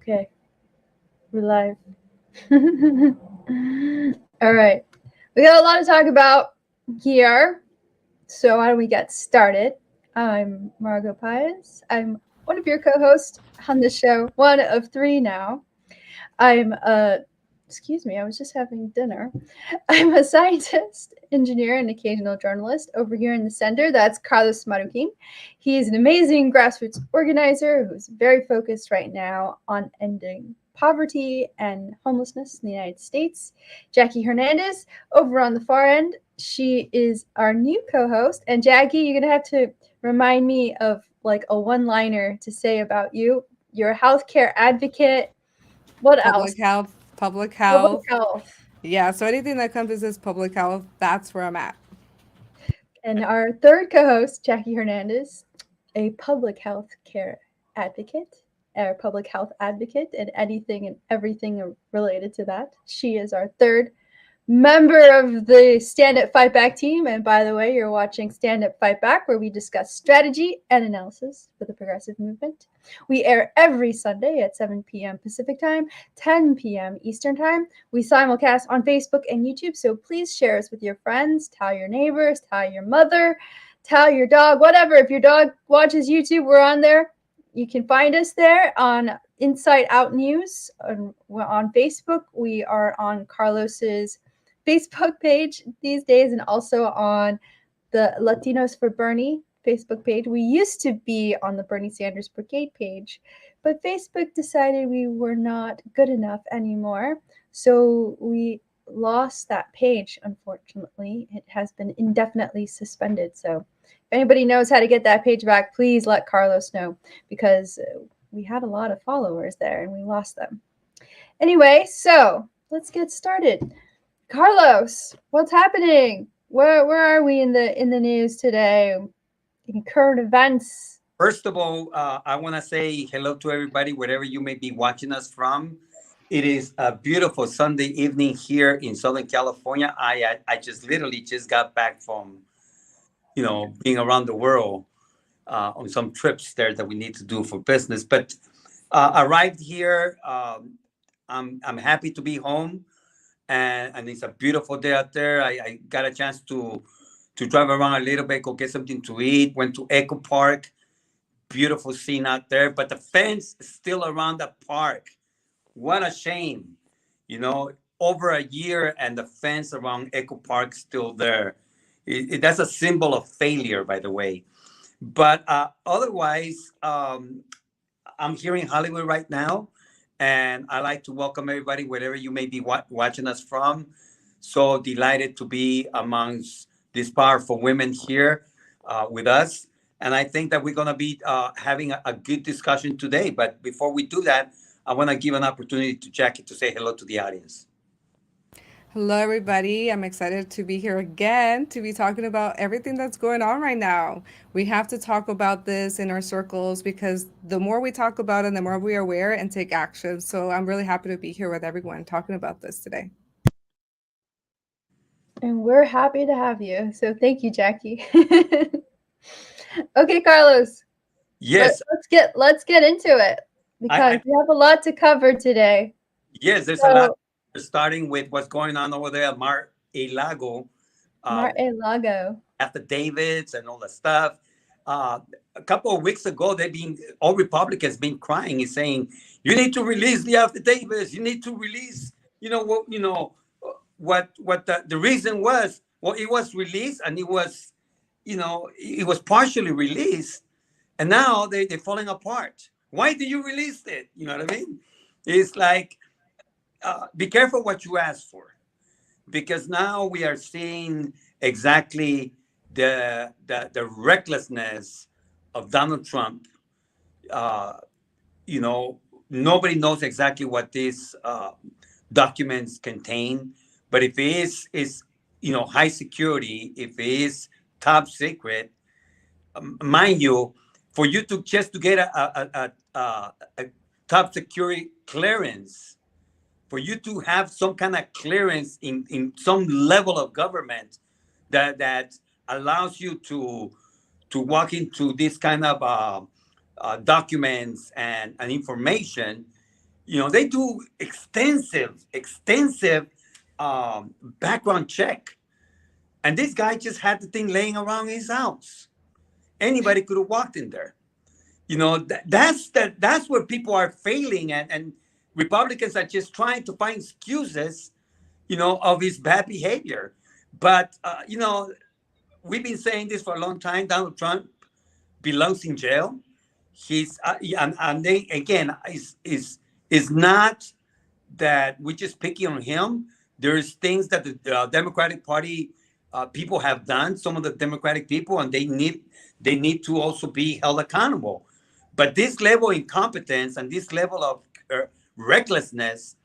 Okay, we're live. All right. We got a lot to talk about here. So why don't we get started? I'm Margot Pius. I'm one of your co-hosts on the show, one of three now. I'm a excuse me, I was just having dinner. I'm a scientist, engineer, and occasional journalist over here in the center. That's Carlos Maruquin. He is an amazing grassroots organizer who's very focused right now on ending poverty and homelessness in the United States. Jackie Hernandez, over on the far end, she is our new co-host. And Jackie, you're gonna have to remind me of like a one-liner to say about you. You're a healthcare advocate. What else? Public health, public Public health. health. Yeah, so anything that encompasses public health, that's where I'm at. And our third co host, Jackie Hernandez, a public health care advocate, or public health advocate, and anything and everything related to that. She is our third member of the Stand Up Fight Back team. And by the way, you're watching Stand Up Fight Back, where we discuss strategy and analysis for the progressive movement. We air every Sunday at 7 p.m. Pacific Time, 10 p.m. Eastern Time. We simulcast on Facebook and YouTube, so please share us with your friends, tell your neighbors, tell your mother, tell your dog, whatever. If your dog watches YouTube, we're on there. You can find us there on Inside Out News on Facebook. We are on Carlos's Facebook page these days and also on the Latinos for Bernie Facebook page. We used to be on the Bernie Sanders Brigade page, but Facebook decided we were not good enough anymore. So we lost that page, unfortunately. It has been indefinitely suspended. So if anybody knows how to get that page back, please let Carlos know because we had a lot of followers there and we lost them. Anyway, so let's get started. Carlos, what's happening? Where are we in the news today? In current events. First of all, I want to say hello to everybody, wherever you may be watching us from. It is a beautiful Sunday evening here in Southern California. I just literally just got back from, being around the world on some trips there that we need to do for business. But arrived here. I'm happy to be home, and it's a beautiful day out there. I got a chance to drive around a little bit, go get something to eat. Went to Echo Park. Beautiful scene out there, but the fence is still around the park. What a shame. Over a year and the fence around Echo Park still there. That's a symbol of failure, by the way. But otherwise, I'm here in Hollywood right now, and I like to welcome everybody, wherever you may be watching us from. So delighted to be amongst these powerful women here with us. And I think that we're going to be having a good discussion today. But before we do that, I want to give an opportunity to Jackie to say hello to the audience. Hello, everybody. I'm excited to be here again to be talking about everything that's going on right now. We have to talk about this in our circles because the more we talk about it, the more we are aware and take action. So I'm really happy to be here with everyone talking about this today. And we're happy to have you. So thank you, Jackie. Okay, Carlos. Yes. Let's get into it because we have a lot to cover today. Yes, there's a lot. Starting with what's going on over there at Mar-a-Lago. Mar-a-Lago. Affidavits and all that stuff. A couple of weeks ago, all Republicans been crying and saying, "You need to release the affidavits. You need to release, what the reason was." Well, it was released and it was partially released, and now they're falling apart. Why do you release it? You know what I mean? It's like, be careful what you ask for, because now we are seeing exactly the recklessness of Donald Trump. Uh, Nobody knows exactly what these documents contain, but if it is high security, if it is top secret, mind you, for you to just to get a top security clearance, for you to have some kind of clearance in some level of government that allows you to walk into this kind of documents and information, They do extensive background check, and this guy just had the thing laying around his house. Anybody could have walked in there. That's where people are failing, and Republicans are just trying to find excuses, of his bad behavior. But we've been saying this for a long time. Donald Trump belongs in jail. He's and they again is not that we're just picking on him. There's things that the Democratic Party people have done. Some of the Democratic people, and they need to also be held accountable. But this level of incompetence and this level of recklessness,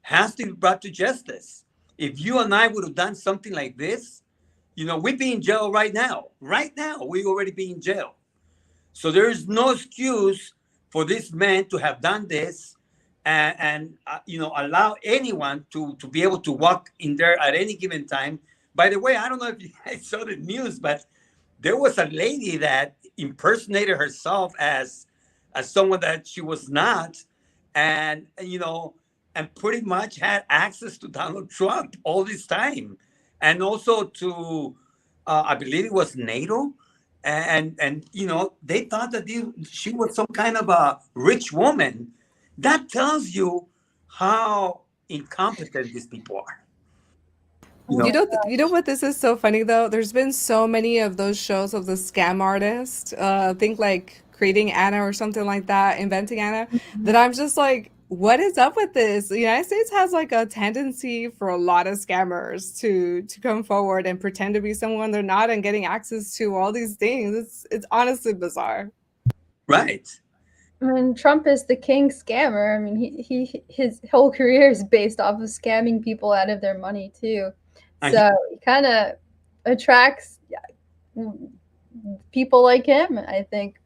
has to be brought to justice. If you and I would have done something like this, we'd be in jail right now. Right now, we already be in jail. So there is no excuse for this man to have done this, and allow anyone to be able to walk in there at any given time. By the way, I don't know if you guys saw the news, but there was a lady that impersonated herself as someone that she was not, and pretty much had access to Donald Trump all this time, and also to I believe it was NATO, and they thought that she was some kind of a rich woman. That tells you how incompetent these people are. You Oh You my know, know, you know gosh. what this is so funny though? There's been so many of those shows of the scam artist, think like creating Anna or something like that, inventing Anna, Mhm. that I'm just like, what is up with this? The United States has like a tendency for a lot of scammers to come forward and pretend to be someone they're not and getting access to all these things. It's honestly bizarre. right? I mean, Trump is the king scammer. I mean, his whole career is based off of scamming people out of their money too. And he, So he kind of attracts people like him, I think.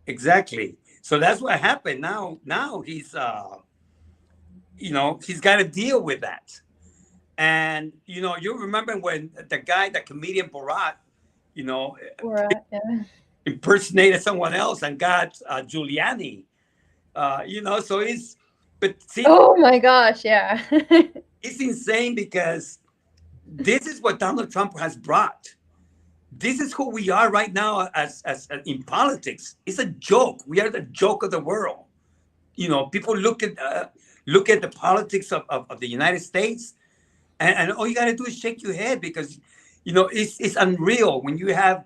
exactly. So that's what happened. Now he's got to deal with that. And you remember when the comedian Borat, you know, Yeah. impersonated someone else and got Giuliani. So but see, Oh my gosh, yeah. it's insane because this is what Donald Trump has brought. This is who we are right now as in politics. It's a joke. We are the joke of the world. People look at the politics of the United States, and all you got to do is shake your head because it's unreal when you have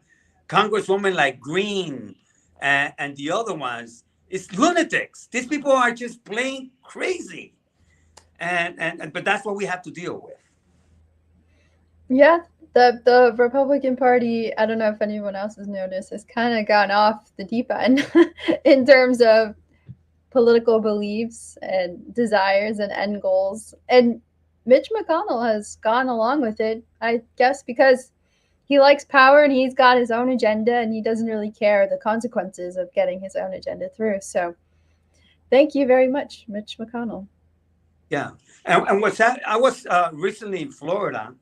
Congresswoman like Green and the other ones. It's lunatics. These people are just plain crazy, and but that's what we have to deal with. Yeah, the Republican Party, I don't know if anyone else has noticed, has kind of gone off the deep end in terms of political beliefs and desires and end goals. And Mitch McConnell has gone along with it, I guess, because he likes power and he's got his own agenda and he doesn't really care the consequences of getting his own agenda through. So thank you very much, Mitch McConnell. Yeah, and what's that? I was recently in Florida,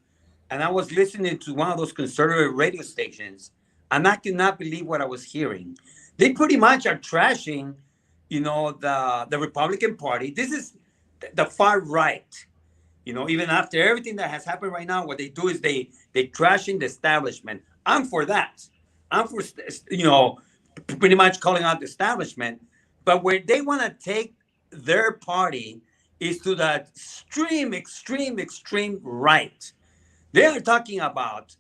and I was listening to one of those conservative radio stations, and I could not believe what I was hearing. They pretty much are trashing, the Republican Party. This is the far right. Even after everything that has happened right now, what they do is they trash in the establishment. I'm for that. I'm for pretty much calling out the establishment. But where they want to take their party is to the extreme right. They are talking about,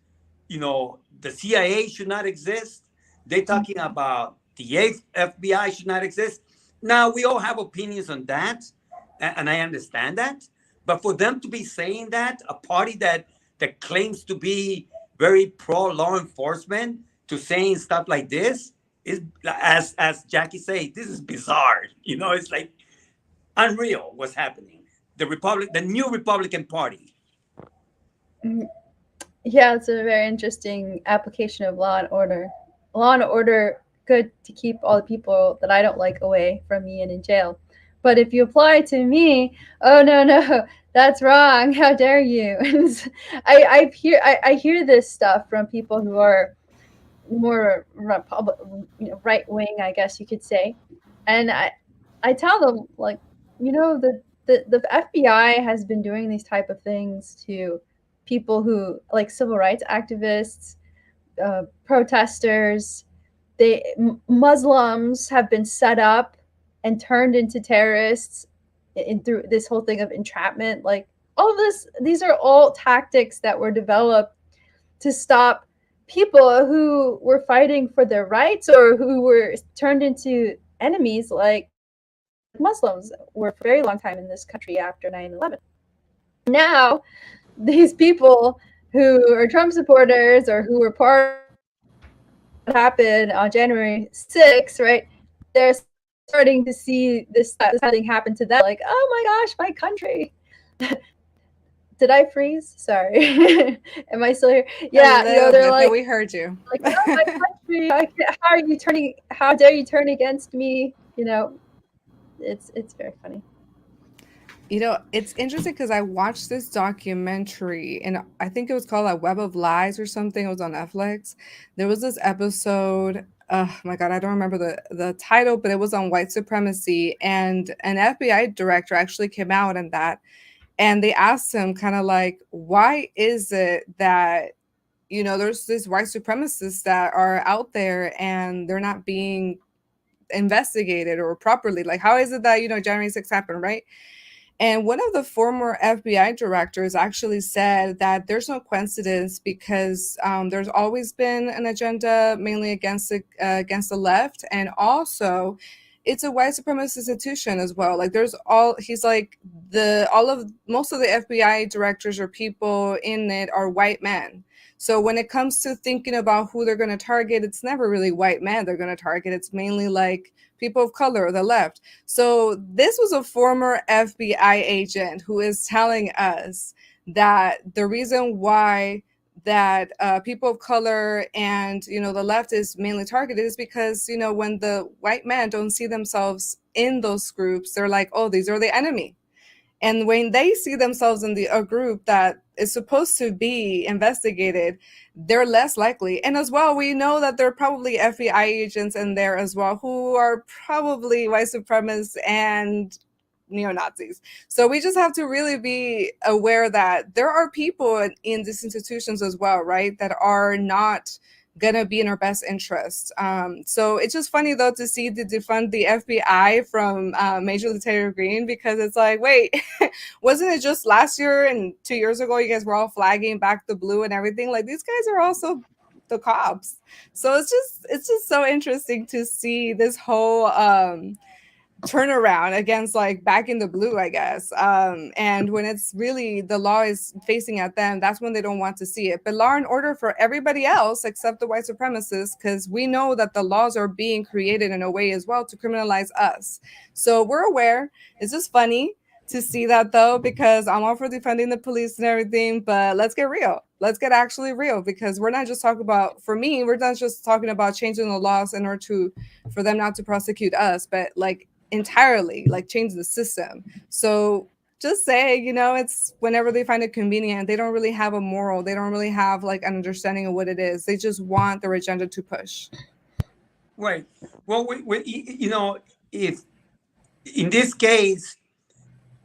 the CIA should not exist. They're talking about the FBI should not exist. Now, we all have opinions on that, and I understand that. But for them to be saying that, a party that claims to be very pro law enforcement, to saying stuff like this is, as Jackie said, this is bizarre. It's like unreal what's happening. The new Republican Party. Mm, yeah, it's a very interesting application of law and order. Law and order, good to keep all the people that I don't like away from me and in jail. But if you apply it to me, oh no, no, that's wrong. How dare you? I hear this stuff from people who are more right wing, I guess you could say, and I tell them like, the FBI has been doing these type of things to people who like civil rights activists, protesters. Muslims have been set up and turned into terrorists in through this whole thing of entrapment. Like all this, these are all tactics that were developed to stop people who were fighting for their rights or who were turned into enemies, like Muslims were for a very long time in this country after 9/11. Now, these people who are Trump supporters or who were part of what happened on January 6th, right? They're starting to see this type of thing happen to them. Like, oh my gosh, my country. Did I freeze? Sorry. Am I still here? A Yeah, little they're bit, but we heard you. oh my country, how are you turning? How dare you turn against me? It's very funny. It's interesting because I watched this documentary and I think it was called like Web of Lies or something. It was on Netflix. There was this episode. Oh my God, I don't remember the title, but it was on white supremacy. And an FBI director actually came out in that. And they asked him kind of like, why is it that, there's these white supremacists that are out there and they're not being investigated or properly? Like, how is it that, January 6th happened, right? And one of the former FBI directors actually said that there's no coincidence because there's always been an agenda mainly against the left, and also it's a white supremacist institution as well. Like he's like most of the FBI directors or people in it are white men. So when it comes to thinking about who they're going to target, it's never really white men they're going to target. It's mainly like people of color or the left. So this was a former FBI agent who is telling us that the reason why that people of color and the left is mainly targeted is because when the white men don't see themselves in those groups, they're like, oh, these are the enemy. And when they see themselves in a group that is supposed to be investigated, they're less likely. And as well, we know that there are probably FBI agents in there as well who are probably white supremacists and neo-Nazis. So we just have to really be aware that there are people in these institutions as well, right, that are not gonna be in our best interest. So it's just funny though to see the defund the FBI from Major Lieutenant Green, because it's like, wait, wasn't it just last year and 2 years ago you guys were all flagging back the blue and everything? Like, these guys are also the cops. So it's just so interesting to see this whole turnaround against like back in the blue, I guess. And when it's really the law is facing at them, that's when they don't want to see it. But law and order for everybody else except the white supremacists, because we know that the laws are being created in a way as well to criminalize us. So we're aware. It's just funny to see that though, because I'm all for defending the police and everything, but let's get real. Let's get actually real, because we're not just talking about, for me, we're not just talking about changing the laws in order for them not to prosecute us, but like entirely like change the system. So just say, it's whenever they find it convenient. They don't really have a moral. They don't really have like an understanding of what it is. They just want their agenda to push. Right. Well, if in this case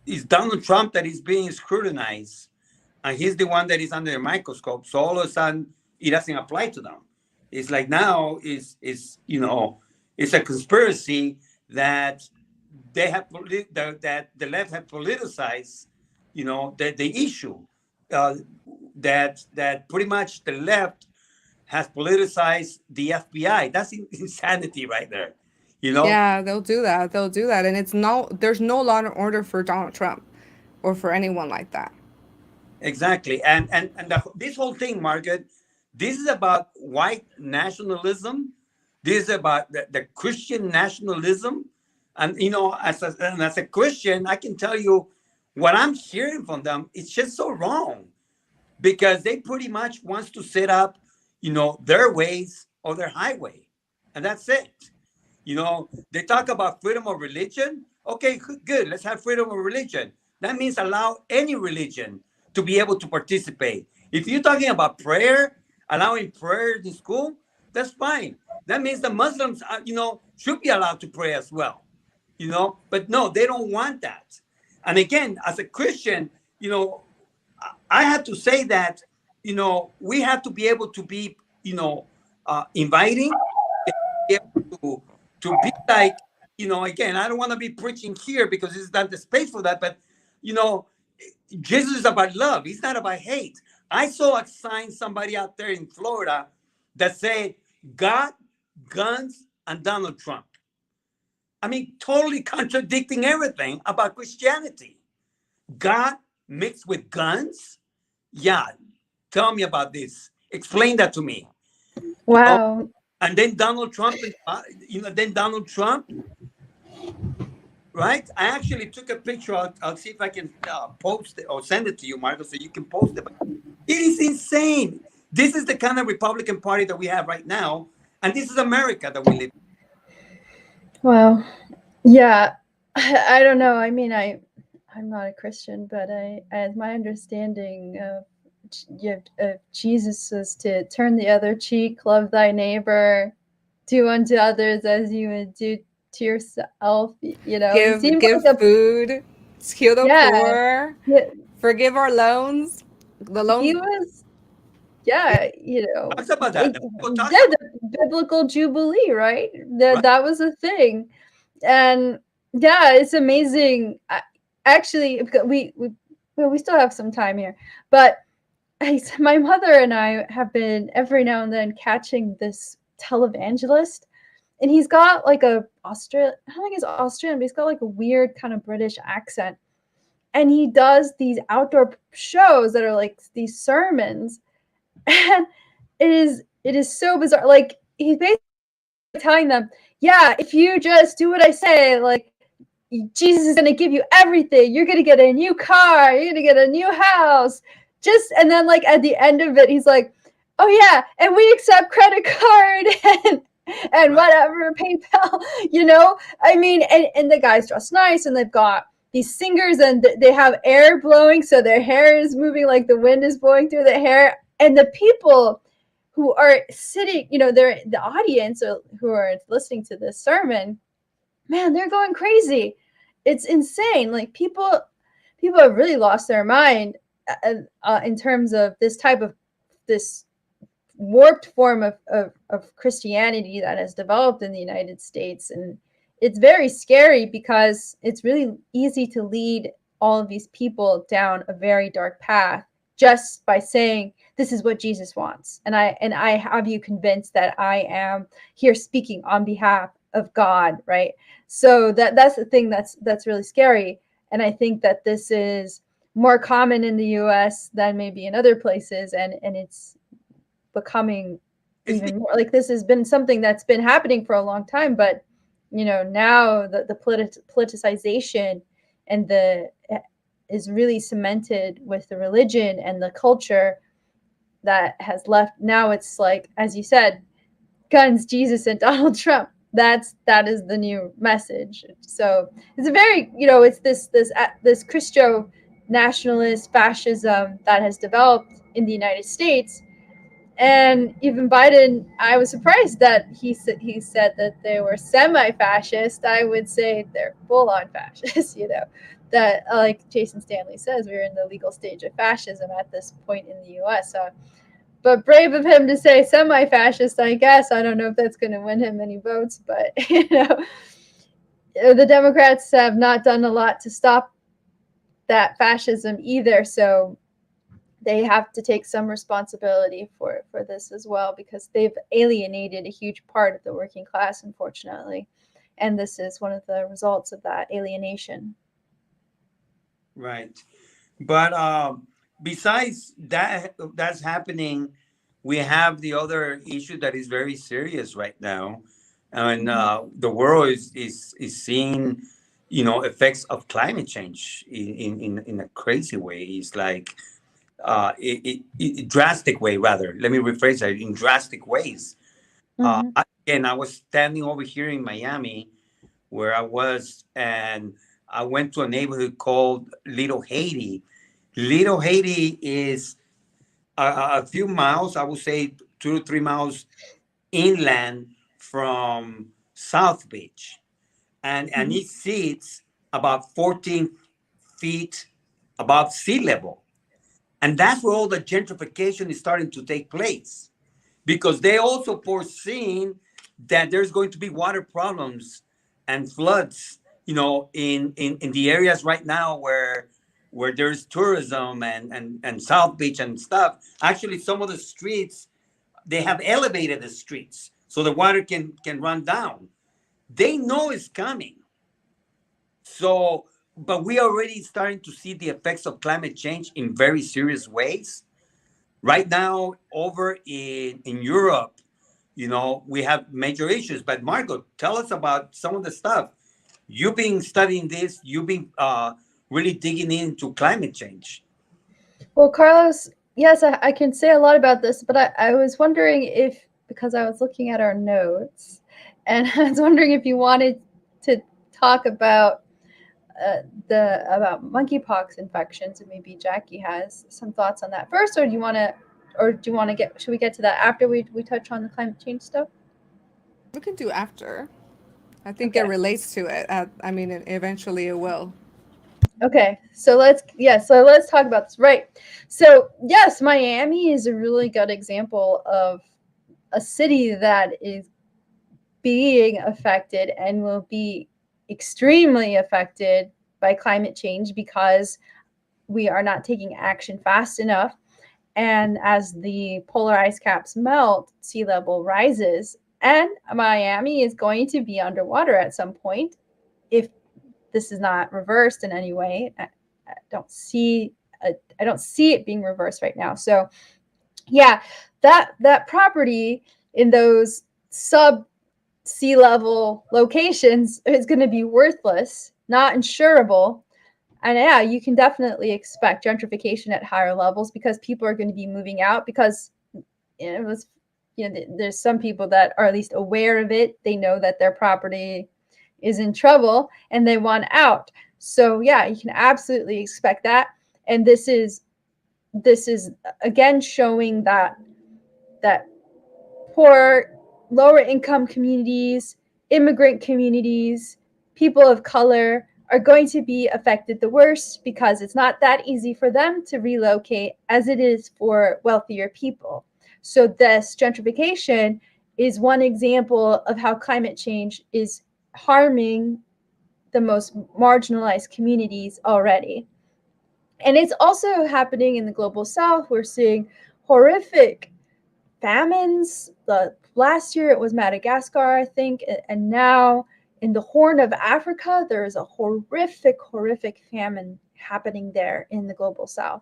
it's Donald Trump that is being scrutinized, and he's the one that is under the microscope, so all of a sudden it doesn't apply to them. It's like now it's a conspiracy that they have that the left have politicized, the issue, uh, that pretty much the left has politicized the FBI. That's insanity right there, you know. Yeah, they'll do that. They'll do that. And there's no law and order for Donald Trump or for anyone like that. Exactly, and this whole thing, Margaret, this is about white nationalism. This is about the Christian nationalism, and as a Christian, I can tell you what I'm hearing from them. It's just so wrong because they pretty much wants to set up, their ways or their highway, and that's it. They talk about freedom of religion. Okay, good. Let's have freedom of religion. That means allow any religion to be able to participate. If you're talking about prayer, allowing prayer in school, that's fine. That means the Muslims, should be allowed to pray as well. But no, they don't want that. And again, as a Christian, you know, I have to say that, we have to be able to be, inviting, be able to be like, again, I don't want to be preaching here because this is not the space for that, but, you know, Jesus is about love. He's not about hate. I saw a sign somebody out there in Florida that said God, guns, and Donald Trump. I mean, totally contradicting everything about Christianity. God mixed with guns? Yeah. Tell me about this. Explain that to me. You know, Wow. and then Donald Trump, then Donald Trump, right? I actually took a picture. I'll see if I can post it or send it to you, Marco, so you can post it. But it is insane. This is the kind of Republican Party that we have right now, and this is America that we live Wow. Yeah. I don't know. I mean, I'm not a Christian, but as my understanding of Jesus is to turn the other cheek, love thy neighbor, do unto others as you would do to yourself. He seemed Give like a food, heal the yeah. poor, forgive our loans. The He loans. was in. yeah. Talks about that. The Bible talks Yeah, about the biblical jubilee, right? right. That was a thing, and yeah, it's amazing. Actually, well, we still have some time here, but my mother and I have been every now and then catching this televangelist, and he's got like I don't think he's Austrian, but he's got like a weird kind of British accent, and he does these outdoor shows that are like these sermons, and it is so bizarre. Like he's basically telling them, yeah, if you just do what I say, like Jesus is gonna give you everything. You're gonna get a new car. You're gonna get a new house. And then like at the end of it, he's like, "Oh yeah, and we accept credit card and Right. whatever PayPal." I mean, and the guys dress nice, and they've got these singers, and they have air blowing, so their hair is moving like the wind is blowing through their hair, and the people who are sitting, they're the audience or who are listening to this sermon, man, they're going crazy. It's insane. Like people have really lost their mind in terms of this warped form of Christianity that has developed in the United States. And it's very scary because it's really easy to lead all of these people down a very dark path just by saying this is what Jesus wants. And I have you convinced that I am here speaking on behalf of God, right? So that's the thing that's really scary. And I think that this is more common in the US than maybe in other places, and it's becoming It's even more like this has been something that's been happening for a long time, but now the politicization and the is really cemented with the religion and the culture that has left. Now it's like, as you said, guns, Jesus, and Donald Trump. That is the new message. So it's a very it's this Christo nationalist fascism that has developed in the United States. And even Biden, I was surprised that he said that they were semi-fascist. I would say they're full-on fascist. That like Jason Stanley says, we're in the legal stage of fascism at this point in the U.S. So, but brave of him to say semi-fascist, I guess. I don't know if that's going to win him any votes, but the Democrats have not done a lot to stop that fascism either. So they have to take some responsibility for this as well, because they've alienated a huge part of the working class, unfortunately, and this is one of the results of that alienation. right. But besides that's happening, we have the other issue that is very serious right now, and Mm-hmm. the world is seeing, effects of climate change in a crazy way. It's like drastic way, rather. Let me rephrase that, in drastic ways. Mm-hmm. Again, I was standing over here in Miami, where I was, and I went to a neighborhood called Little Haiti. Little Haiti is a few miles, I would say 2 to 3 miles inland from South Beach. and it sits about 14 feet above sea level. And that's where all the gentrification is starting to take place, because they also foreseen that there's going to be water problems and floods, in the areas right now where there's tourism and South Beach and stuff. Actually, some of the streets, they have elevated the streets so the water can run down. They know it's coming. So, but we are already starting to see the effects of climate change in very serious ways. Right now, over in Europe, we have major issues. But Marco, tell us about some of the stuff. You've been studying this, you've been really digging into climate change. Well, Carlos, yes, I can say a lot about this, but I was wondering if, because I was looking at our notes, and I was wondering if you wanted to talk about monkeypox infections, and maybe Jackie has some thoughts on that first, or do you want to should we get to that after we touch on the climate change stuff? We can do after. I think it Okay. relates to it. I mean, eventually it will. Okay, so let's talk about this. Right. So yes, Miami is a really good example of a city that is being affected and will be extremely affected by climate change because we are not taking action fast enough. And as the polar ice caps melt, sea level rises, and Miami is going to be underwater at some point if this is not reversed in any way. I don't see I don't see it being reversed right now. So yeah, that property in those sub sea level locations is going to be worthless, not insurable. And yeah, you can definitely expect gentrification at higher levels because people are going to be moving out because it was, there's some people that are at least aware of it. They know that their property is in trouble and they want out. So yeah, you can absolutely expect that. And this is again showing that poor, lower income communities, immigrant communities, people of color are going to be affected the worst because it's not that easy for them to relocate as it is for wealthier people. So, this gentrification is one example of how climate change is harming the most marginalized communities already. And it's also happening in the global south. We're seeing horrific famines. The last year it was Madagascar, I think, and now in the Horn of Africa, there is a horrific famine happening there in the global south.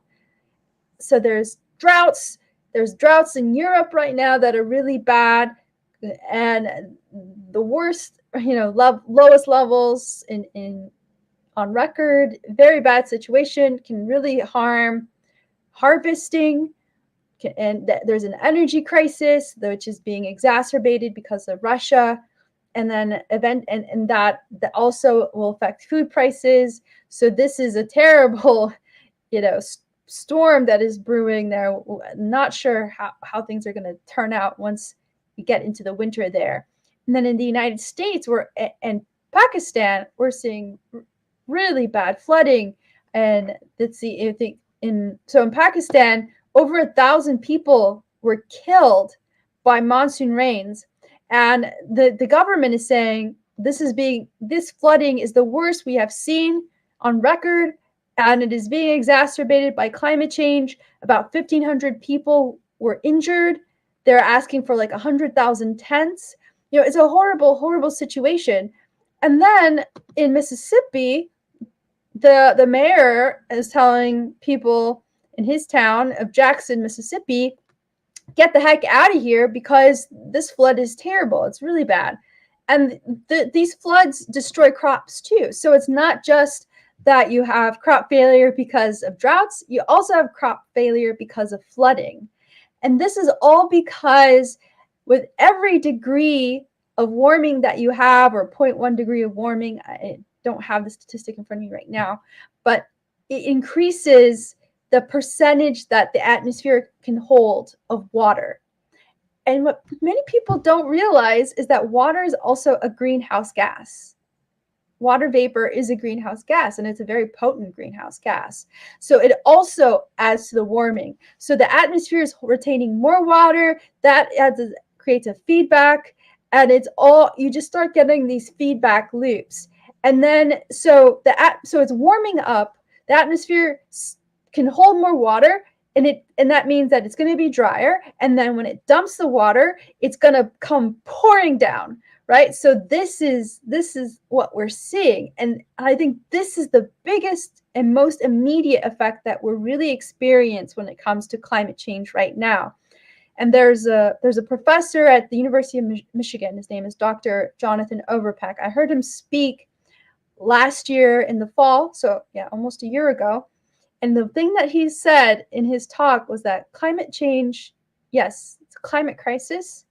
So there's droughts. There's droughts in Europe right now that are really bad, and the worst, lowest levels in on record. Very bad situation, can really harm harvesting, and there's an energy crisis which is being exacerbated because of Russia, and then that also will affect food prices. So this is a terrible, storm that is brewing there. Not sure how things are going to turn out once we get into the winter there. And then in the United States and Pakistan, we're seeing really bad flooding. And let's see, I think in Pakistan, over 1,000 people were killed by monsoon rains, and the government is saying this flooding is the worst we have seen on record, and it is being exacerbated by climate change. About 1,500 people were injured. They're asking for like 100,000 tents. It's a horrible situation. And then in Mississippi, the mayor is telling people in his town of Jackson, Mississippi, get the heck out of here because this flood is terrible. It's really bad. And these floods destroy crops too. So it's not just that you have crop failure because of droughts, you also have crop failure because of flooding. And this is all because with every degree of warming that you have, or 0.1 degree of warming, I don't have the statistic in front of me right now, but it increases the percentage that the atmosphere can hold of water. And what many people don't realize is that water is also a greenhouse gas. water vapor is a greenhouse gas, and it's a very potent greenhouse gas. So it also adds to the warming. So the atmosphere is retaining more water, that creates a feedback, and it's all, you just start getting these feedback loops. And then so it's warming up, the atmosphere can hold more water, and that means that it's going to be drier, and then when it dumps the water, it's going to come pouring down, right? So this is what we're seeing, and I think this is the biggest and most immediate effect that we're really experiencing when it comes to climate change right now. And there's a professor at the University of Michigan. His name is Dr. Jonathan Overpeck. I heard him speak last year in the fall, so yeah, almost a year ago. And the thing that he said in his talk was that climate change, yes, it's a climate crisis,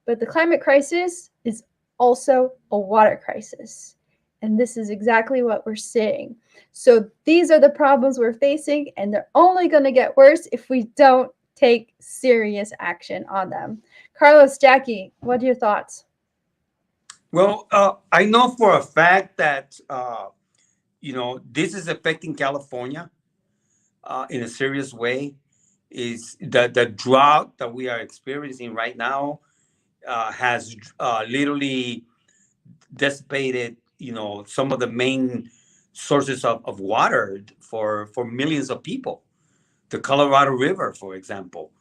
but the climate crisis is also a water crisis. And this is exactly what we're seeing. So these are the problems we're facing, and they're only going to get worse if we don't take serious action on them. Carlos, Jackie, what are your thoughts? Well, I know for a fact that this is affecting California in a serious way. Is the drought that we are experiencing right now has literally dissipated, some of the main sources of water for millions of people. The Colorado River, for example.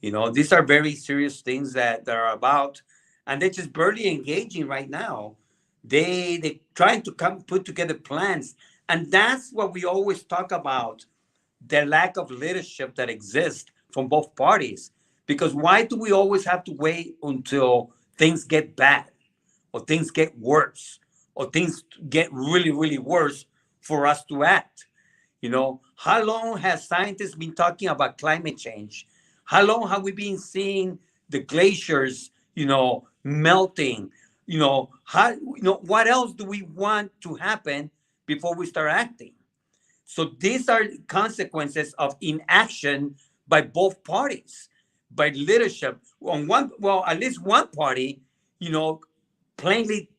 These are very serious things that are about, and they're just barely engaging right now. They trying to come put together plans, and that's what we always talk about, the lack of leadership that exists from both parties. Because why do we always have to wait until things get bad, or things get worse, or things get really, really worse for us to act? How long has scientists been talking about climate change? How long have we been seeing the glaciers, melting? What else do we want to happen before we start acting? So these are consequences of inaction by both parties, by leadership. On one, well, at least one party, you know, plainly,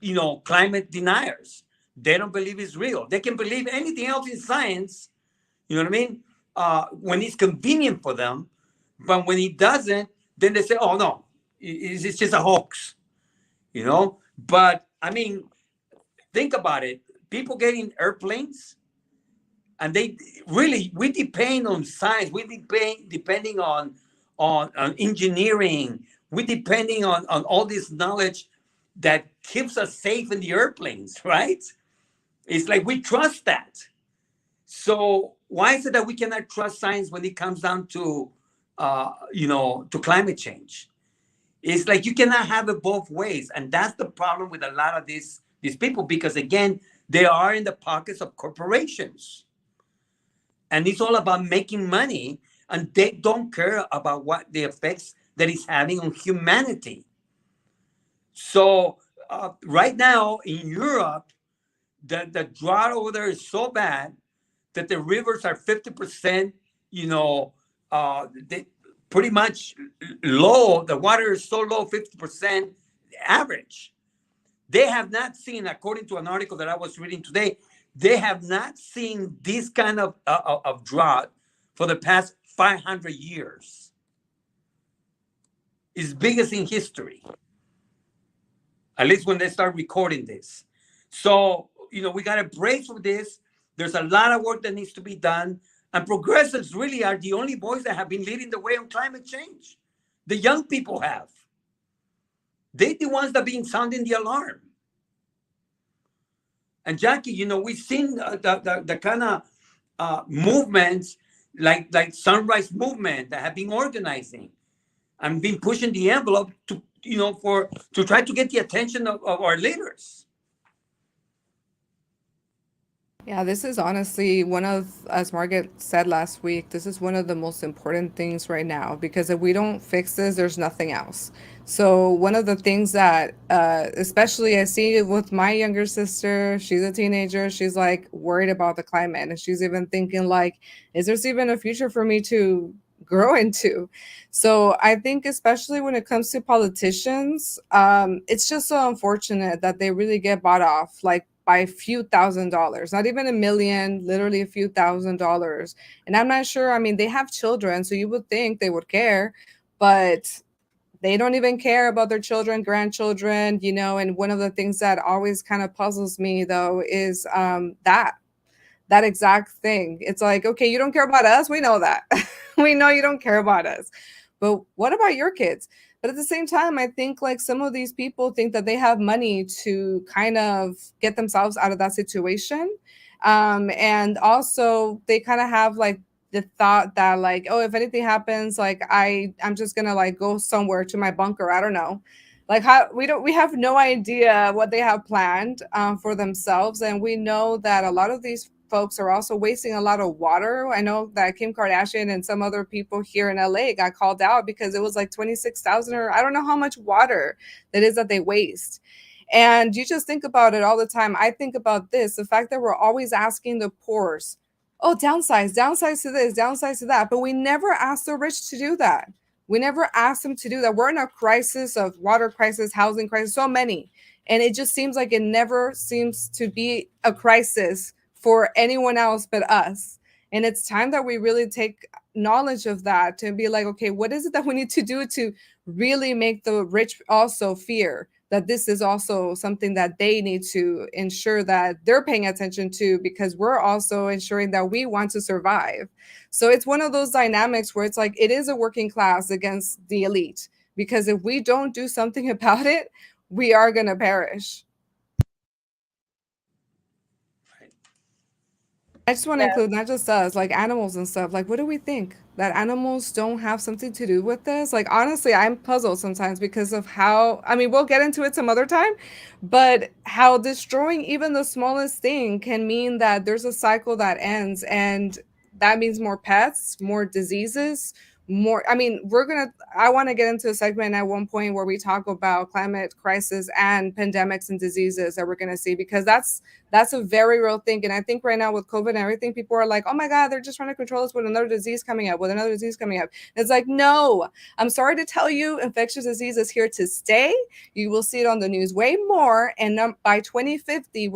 climate deniers. They don't believe it's real. They can believe anything else in science, you know what I mean? When it's convenient for them, but when it doesn't, then they say, "Oh no, it's just a hoax," But I mean, think about it. People getting airplanes, and they really we depend on science. We depending on engineering. We depending on all this knowledge that keeps us safe in the airplanes, right? It's like we trust that. So why is it that we cannot trust science when it comes down to climate change? It's like you cannot have it both ways, and that's the problem with a lot of these people, because again, they are in the pockets of corporations, and it's all about making money, and they don't care about what the effects that it's having on humanity. So right now in Europe, the drought over there is so bad that the rivers are 50%, they pretty much low. The water is so low, 50% average. They have not seen, according to an article that I was reading today, they have not seen this kind of drought for the past 500 years. It's biggest in history, at least when they start recording this. So, we got to brace for this. There's a lot of work that needs to be done. And progressives really are the only voice that have been leading the way on climate change. The young people have. They're the ones that have been sounding the alarm. And Jackie, we've seen the kind of movements like Sunrise Movement that have been organizing and been pushing the envelope to try to get the attention of our leaders. Yeah, this is honestly one of, as Margaret said last week, this is one of the most important things right now, because if we don't fix this, there's nothing else. So, one of the things that, especially I see it with my younger sister, she's a teenager, she's like worried about the climate. And she's even thinking, like, is there even a future for me to grow into? So, I think, especially when it comes to politicians, it's just so unfortunate that they really get bought off. Like, by a few $1,000s, not even a million, literally a few $1,000s. And I'm not sure, I mean, they have children, so you would think they would care, but they don't even care about their children, grandchildren, you know. And one of the things that always kind of puzzles me though is that exact thing. It's like, okay, you don't care about us. We know that. We know you don't care about us. But what about your kids? But at the same time, I think like some of these people think that they have money to kind of get themselves out of that situation. And also they kind of have like the thought that like, oh, if anything happens, like I'm just gonna like go somewhere to my bunker. I don't know. Like how we have no idea what they have planned for themselves, and we know that a lot of these folks are also wasting a lot of water. I know that Kim Kardashian and some other people here in LA got called out because it was like 26,000 or I don't know how much water that is that they waste. And you just think about it all the time. I think about this, the fact that we're always asking the poors, oh, downsize to this, downsize to that. But we never ask the rich to do that. We never ask them to do that. We're in a crisis of water crisis, housing crisis, so many. And it just seems like it never seems to be a crisis for anyone else but us. And it's time that we really take knowledge of that to be like, okay, what is it that we need to do to really make the rich also fear that this is also something that they need to ensure that they're paying attention to, because we're also ensuring that we want to survive. So it's one of those dynamics where it's like it is a working class against the elite, because if we don't do something about it, we are going to perish. Right. I just want to Yeah. include not just us, like animals and stuff. Like, what do we think? That animals don't have something to do with this? Like, honestly, I'm puzzled sometimes because of how, I mean, we'll get into it some other time, but how destroying even the smallest thing can mean that there's a cycle that ends. And that means more pets, more diseases, more. I mean, I want to get into a segment at one point where we talk about climate crisis and pandemics and diseases that we're going to see, because that's a very real thing. And I think right now with COVID and everything, people are like, oh my God, they're just trying to control us with another disease coming up, with another disease coming up. And it's like, no, I'm sorry to tell you, infectious disease is here to stay. You will see it on the news way more. And by 2050,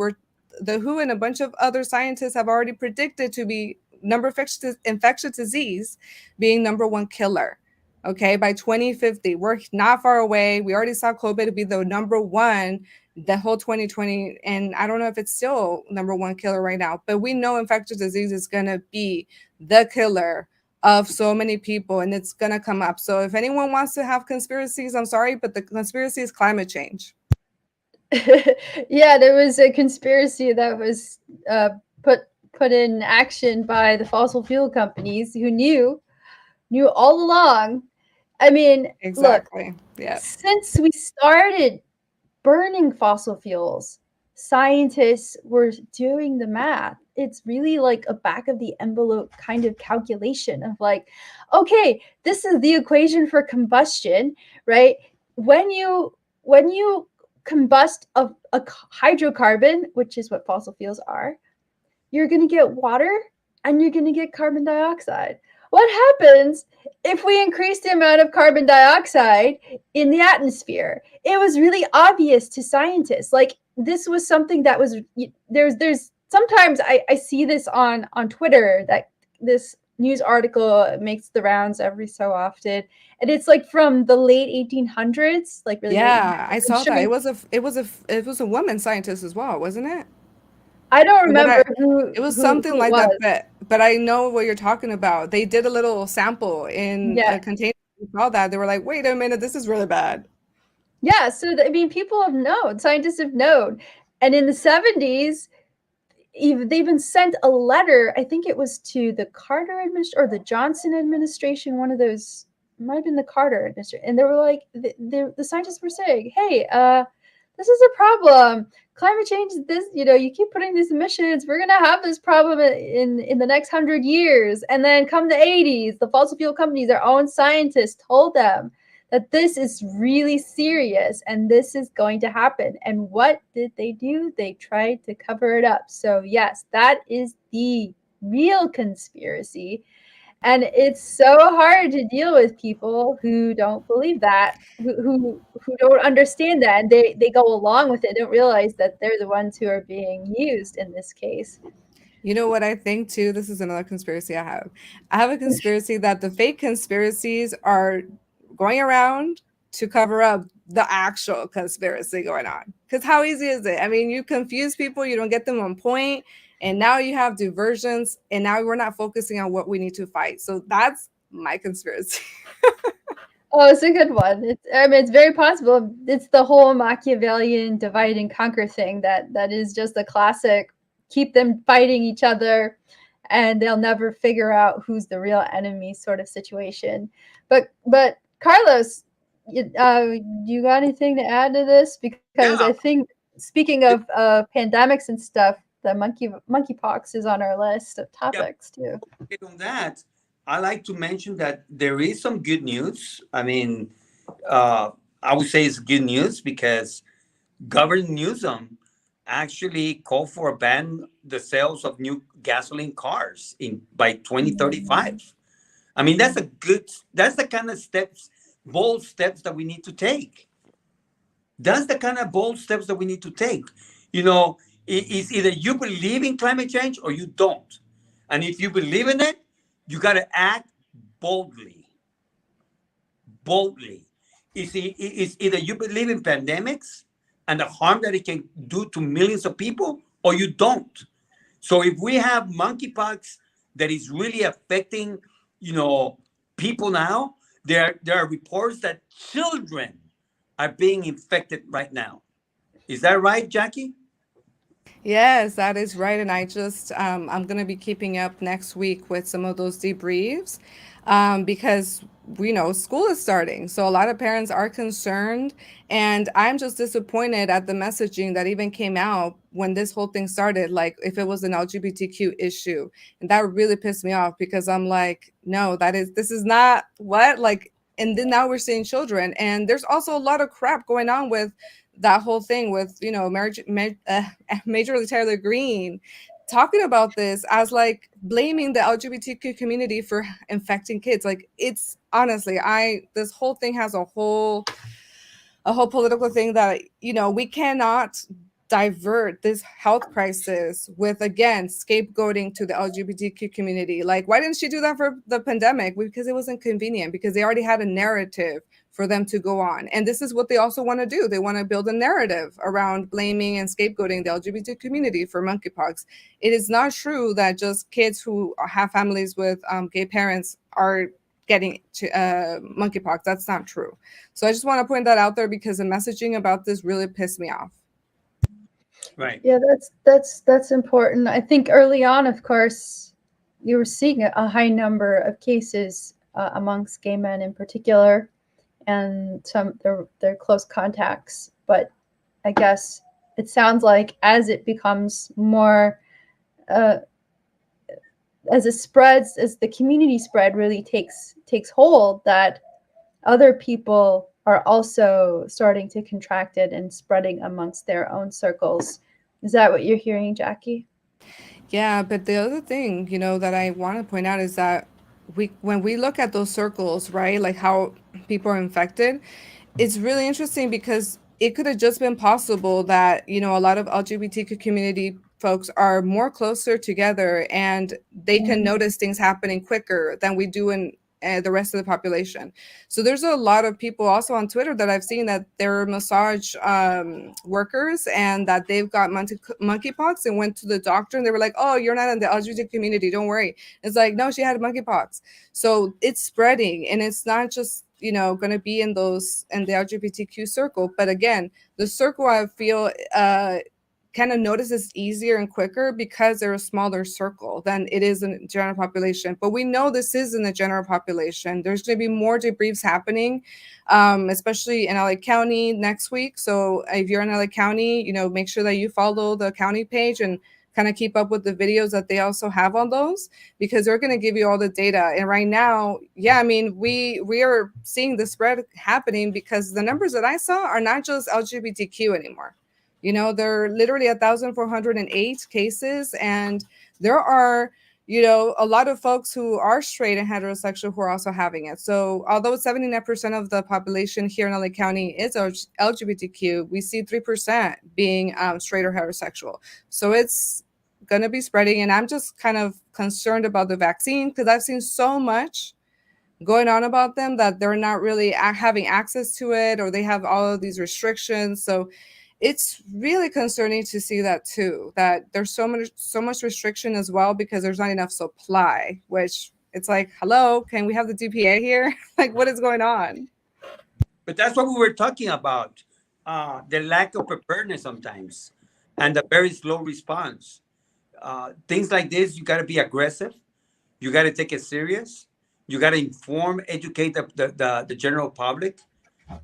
the WHO and a bunch of other scientists have already predicted to be infectious disease being number one killer. Okay, by 2050, we're not far away. We already saw COVID to be the number one the whole 2020, and I don't know if it's still number one killer right now, but we know infectious disease is going to be the killer of so many people, and it's going to come up. So if anyone wants to have conspiracies, I'm sorry, but the conspiracy is climate change. Yeah, there was a conspiracy that was uh, put put in action by the fossil fuel companies who knew all along. I mean, look, Exactly. Yeah. since we started burning fossil fuels, scientists were doing the math. It's really like a back of the envelope kind of calculation of like, okay, this is the equation for combustion, right? When you combust a hydrocarbon, which is what fossil fuels are, you're going to get water and you're going to get carbon dioxide. What happens if we increase the amount of carbon dioxide in the atmosphere? It was really obvious to scientists. Like this was something that was there's sometimes I see this on Twitter that this news article makes the rounds every so often, and it's like from the late 1800s, like really late Yeah, I 1800s. I'm saw sure that. It was a woman scientist as well, wasn't it? I don't Or did remember I who It was who something who it like that, was. but I know what you're talking about. They did a little sample in Yeah. a container. We saw that. They were like, "Wait a minute, this is really bad." Yeah, so I mean, people have known, scientists have known, and in the 70s, even they even sent a letter. I think it was to the Carter administration or the Johnson administration. One of those might have been the Carter administration, and they were like, the scientists were saying, "Hey, this is a problem. Climate change is this. You keep putting these emissions. We're gonna have this problem in the next 100 years." And then come the 80s, the fossil fuel companies, their own scientists told them that this is really serious and this is going to happen. And what did they do? They tried to cover it up. So, yes, that is the real conspiracy. And it's so hard to deal with people who don't believe that, who don't understand that, and they go along with it, don't realize that they're the ones who are being used in this case. You know what I think too? This is another conspiracy I have. I have a conspiracy that the fake conspiracies are going around to cover up the actual conspiracy going on. Because how easy is it? I mean, you confuse people, you don't get them on point, and now you have diversions, and now we're not focusing on what we need to fight. So that's my conspiracy. Oh, it's a good one. I mean, it's very possible. It's the whole Machiavellian divide and conquer thing that is just a classic. Keep them fighting each other, and they'll never figure out who's the real enemy sort of situation. But Carlos, you got anything to add to this? Because I Yeah, think speaking of pandemics and stuff, the monkeypox is on our list of yeah. topics too. On that, I like to mention that there is some good news. I mean, uh, I would say it's good news because Governor Newsom actually called for a ban the sales of new gasoline cars in by Mm. 2035. I mean, that's a good. That's the kind of steps, bold steps that we need to take. That's the kind of bold steps that we need to take. You know, it's either you believe in climate change or you don't. And if you believe in it, you got to act boldly. Boldly. It's either you believe in pandemics and the harm that it can do to millions of people, or you don't. So if we have monkeypox that is really affecting, you know, people now, there are reports that children are being infected right now. Is that right, Jackie? Yes, that is right. And I'm going to be keeping up next week with some of those debriefs because we know school is starting. So a lot of parents are concerned. And I'm just disappointed at the messaging that even came out when this whole thing started, like if it was an LGBTQ issue. And that really pissed me off because I'm like, no, this is not what, like, and then now we're seeing children. And there's also a lot of crap going on with that whole thing with Major Taylor Green talking about this as like blaming the LGBTQ community for infecting kids. Like it's honestly, I this whole thing has a whole political thing that we cannot divert this health crisis with again scapegoating to the LGBTQ community. Like why didn't she do that for the pandemic? Because it wasn't convenient, because they already had a narrative for them to go on. And this is what they also want to do. They want to build a narrative around blaming and scapegoating the LGBT community for monkeypox. It is not true that just kids who have families with gay parents are getting monkeypox. That's not true. So I just want to point that out there because the messaging about this really pissed me off. Right. Yeah, that's important. I think early on, of course, you were seeing a high number of cases amongst gay men in particular, and some their close contacts. But I guess it sounds like as it becomes more, uh, as it spreads, as the community spread really takes hold, that other people are also starting to contract it and spreading amongst their own circles. Is that what you're hearing, Jackie? Yeah, but the other thing, that I want to point out is that when we look at those circles, right, like how people are infected, it's really interesting because it could have just been possible that, a lot of LGBTQ community folks are more closer together and they can Mhm. notice things happening quicker than we do in the rest of the population. So there's a lot of people also on Twitter that I've seen that they're massage workers and that they've got monkeypox and went to the doctor and they were like, oh, you're not in the LGBT community. Don't worry. It's like, no, she had monkeypox. So it's spreading and it's not just, going to be in the LGBTQ circle. But again, the circle I feel kind of notices easier and quicker because they're a smaller circle than it is in the general population. But we know this is in the general population. There's going to be more debriefs happening, especially in LA County next week. So if you're in LA County, make sure that you follow the county page and kind of keep up with the videos that they also have on those, because they're going to give you all the data. And right now, yeah, I mean, we are seeing the spread happening because the numbers that I saw are not just LGBTQ anymore. There are literally 1,408 cases, and there are, a lot of folks who are straight and heterosexual who are also having it. So although 79% of the population here in LA County is LGBTQ, we see 3% being straight or heterosexual. So it's going to be spreading. And I'm just kind of concerned about the vaccine because I've seen so much going on about them that they're not really having access to it, or they have all of these restrictions. So it's really concerning to see that too, that there's so much restriction as well because there's not enough supply, which it's like, hello, can we have the DPA here? Like, what is going on? But that's what we were talking about, the lack of preparedness sometimes and the very slow response. Things like this, you got to be aggressive. You got to take it serious. You got to inform, educate the general public.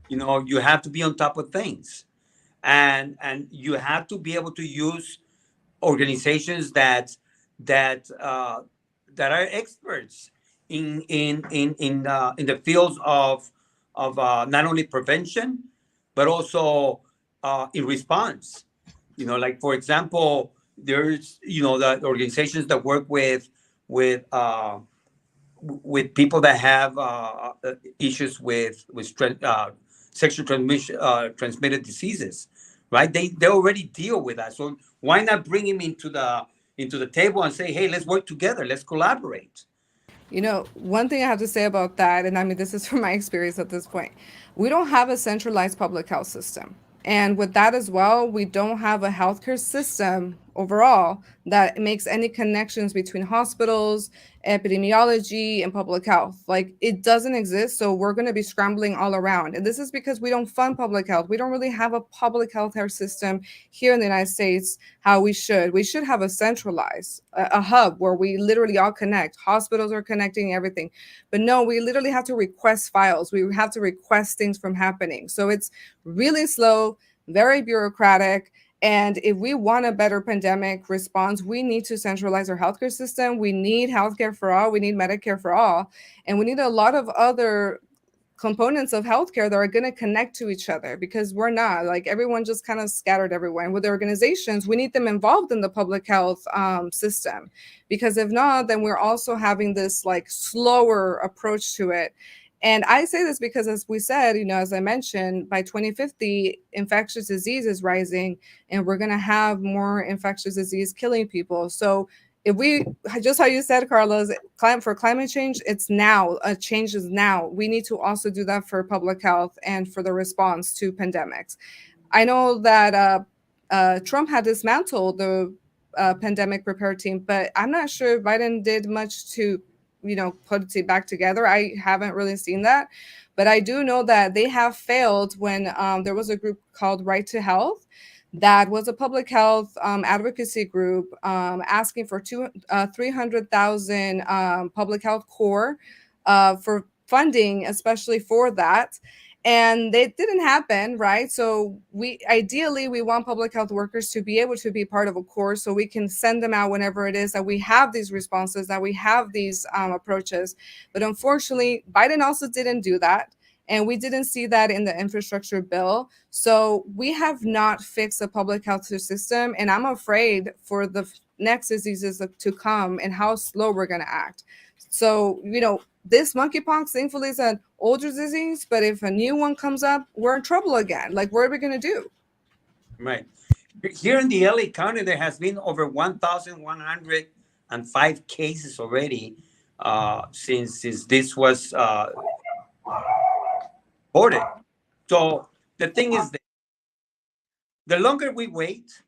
You have to be on top of things. And you have to be able to use organizations that that are experts in the fields of not only prevention but also in response. Like for example, there's the organizations that work with people that have issues with sexual transmitted diseases, right? They already deal with that. So why not bring him into the table and say, hey, let's work together, let's collaborate. One thing I have to say about that, and I mean, this is from my experience at this point, we don't have a centralized public health system. And with that as well, we don't have a healthcare system overall that makes any connections between hospitals, epidemiology, and public health. Like, it doesn't exist. So we're going to be scrambling all around. And this is because we don't fund public health. We don't really have a public health care system here in the United States how we should. We should have a centralized, a hub where we literally all connect. Hospitals are connecting everything. But no, we literally have to request files. We have to request things from happening. So it's really slow, very bureaucratic. And if we want a better pandemic response, we need to centralize our healthcare system. We need healthcare for all. We need Medicare for all. And we need a lot of other components of healthcare that are going to connect to each other, because we're not, like, everyone just kind of scattered everywhere. And with the organizations, we need them involved in the public health system, because if not, then we're also having this like slower approach to it. And I say this because, as we said, as I mentioned, by 2050, infectious disease is rising, and we're going to have more infectious disease killing people. So if we, just how you said, Carlos, for climate change, it's now. A change is now. We need to also do that for public health and for the response to pandemics. I know that Trump had dismantled the pandemic repair team, but I'm not sure Biden did much to put it back together. I haven't really seen that, but I do know that they have failed when there was a group called Right to Health. That was a public health advocacy group asking for 300,000 public health core for funding, especially for that. And it didn't happen, right? So ideally we want public health workers to be able to be part of a course, so we can send them out whenever it is that we have these responses, that we have these approaches. But unfortunately, Biden also didn't do that. And we didn't see that in the infrastructure bill. So we have not fixed the public health system. And I'm afraid for the next diseases to come and how slow we're going to act. So, this monkeypox, thankfully, is an older disease, but if a new one comes up, we're in trouble again. Like, what are we going to do? Right. Here in the LA County, there has been over 1,105 cases already since this was reported. So the thing is that the longer we wait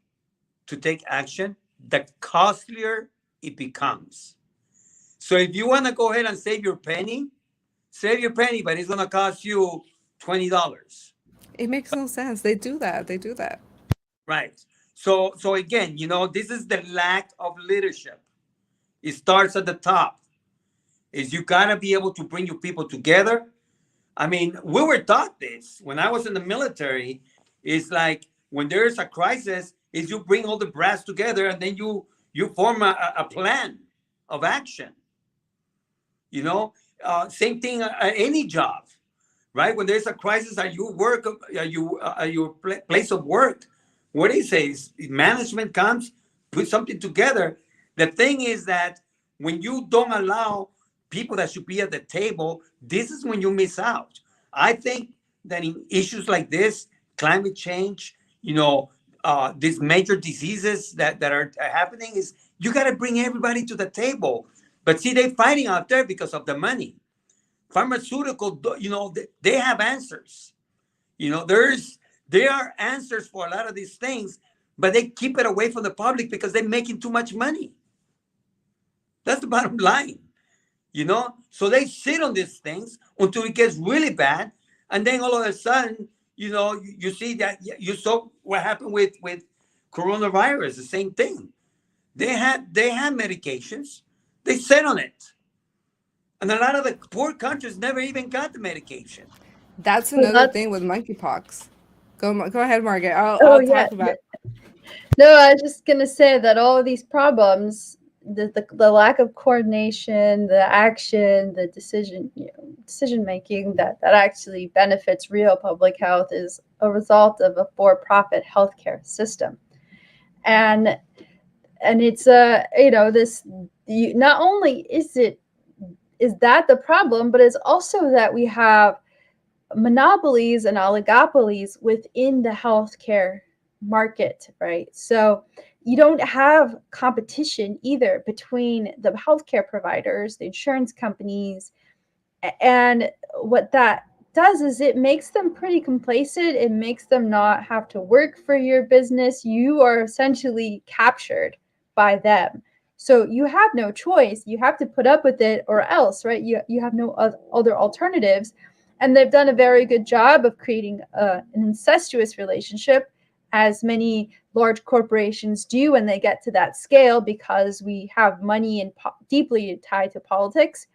to take action, the costlier it becomes. So if you want to go ahead and save your penny, but it's going to cost you $20. It makes no sense. They do that. They do that. Right. So again, this is the lack of leadership. It starts at the top. Is you got to be able to bring your people together. I mean, we were taught this when I was in the military. It's like when there's a crisis, is you bring all the brass together and then you form a plan of action. Same thing at any job, right? When there's a crisis at your work, your place of work, what he says, management comes, put something together. The thing is that When you don't allow people that should be at the table, this is when you miss out. I think that in issues like this, climate change, these major diseases that are happening, is you got to bring everybody to the table. But see, they're fighting out there because of the money. Pharmaceutical, they have answers. There are answers for a lot of these things, but they keep it away from the public because they're making too much money. That's the bottom line. So they sit on these things until it gets really bad, and then all of a sudden, you see that you saw what happened with coronavirus. The same thing. They had medications. They sat on it, and a lot of the poor countries never even got the medication. That's So another that's thing with monkeypox. Go ahead, Margaret. oh I'll yeah. talk about. No, I was just gonna say that all of these problems, the lack of coordination, the action, the decision making that actually benefits real public health is a result of a for-profit healthcare system. And it's this not only is that the problem, but it's also that we have monopolies and oligopolies within the healthcare market, right? So you don't have competition either between the healthcare providers, the insurance companies, and what that does is it makes them pretty complacent. It makes them not have to work for your business. You are essentially captured by them. So you have no choice. You have to put up with it or else, right? You have no other alternatives. And they've done a very good job of creating an incestuous relationship, as many large corporations do when they get to that scale, because we have money and deeply tied to politics,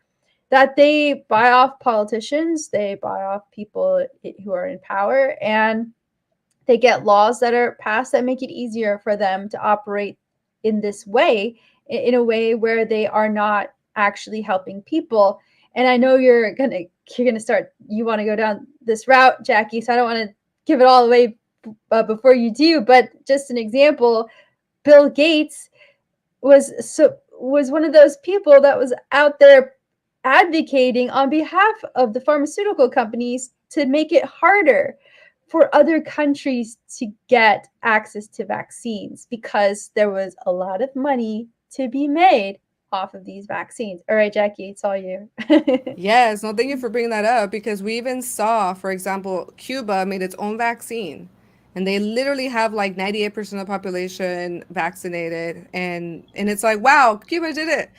that they buy off politicians, they buy off people who are in power, and they get laws that are passed that make it easier for them to operate in this way, in a way where they are not actually helping people. And I know you're gonna start. You want to go down this route, Jackie. So I don't want to give it all away before you do. But just an example, Bill Gates was one of those people that was out there advocating on behalf of the pharmaceutical companies to make it harder for other countries to get access to vaccines, because there was a lot of money to be made off of these vaccines. All right, Jackie, it's all you. Yes, no, thank you for bringing that up because we even saw, for example, Cuba made its own vaccine and they literally have like 98% of the population vaccinated and it's like, wow, Cuba did it.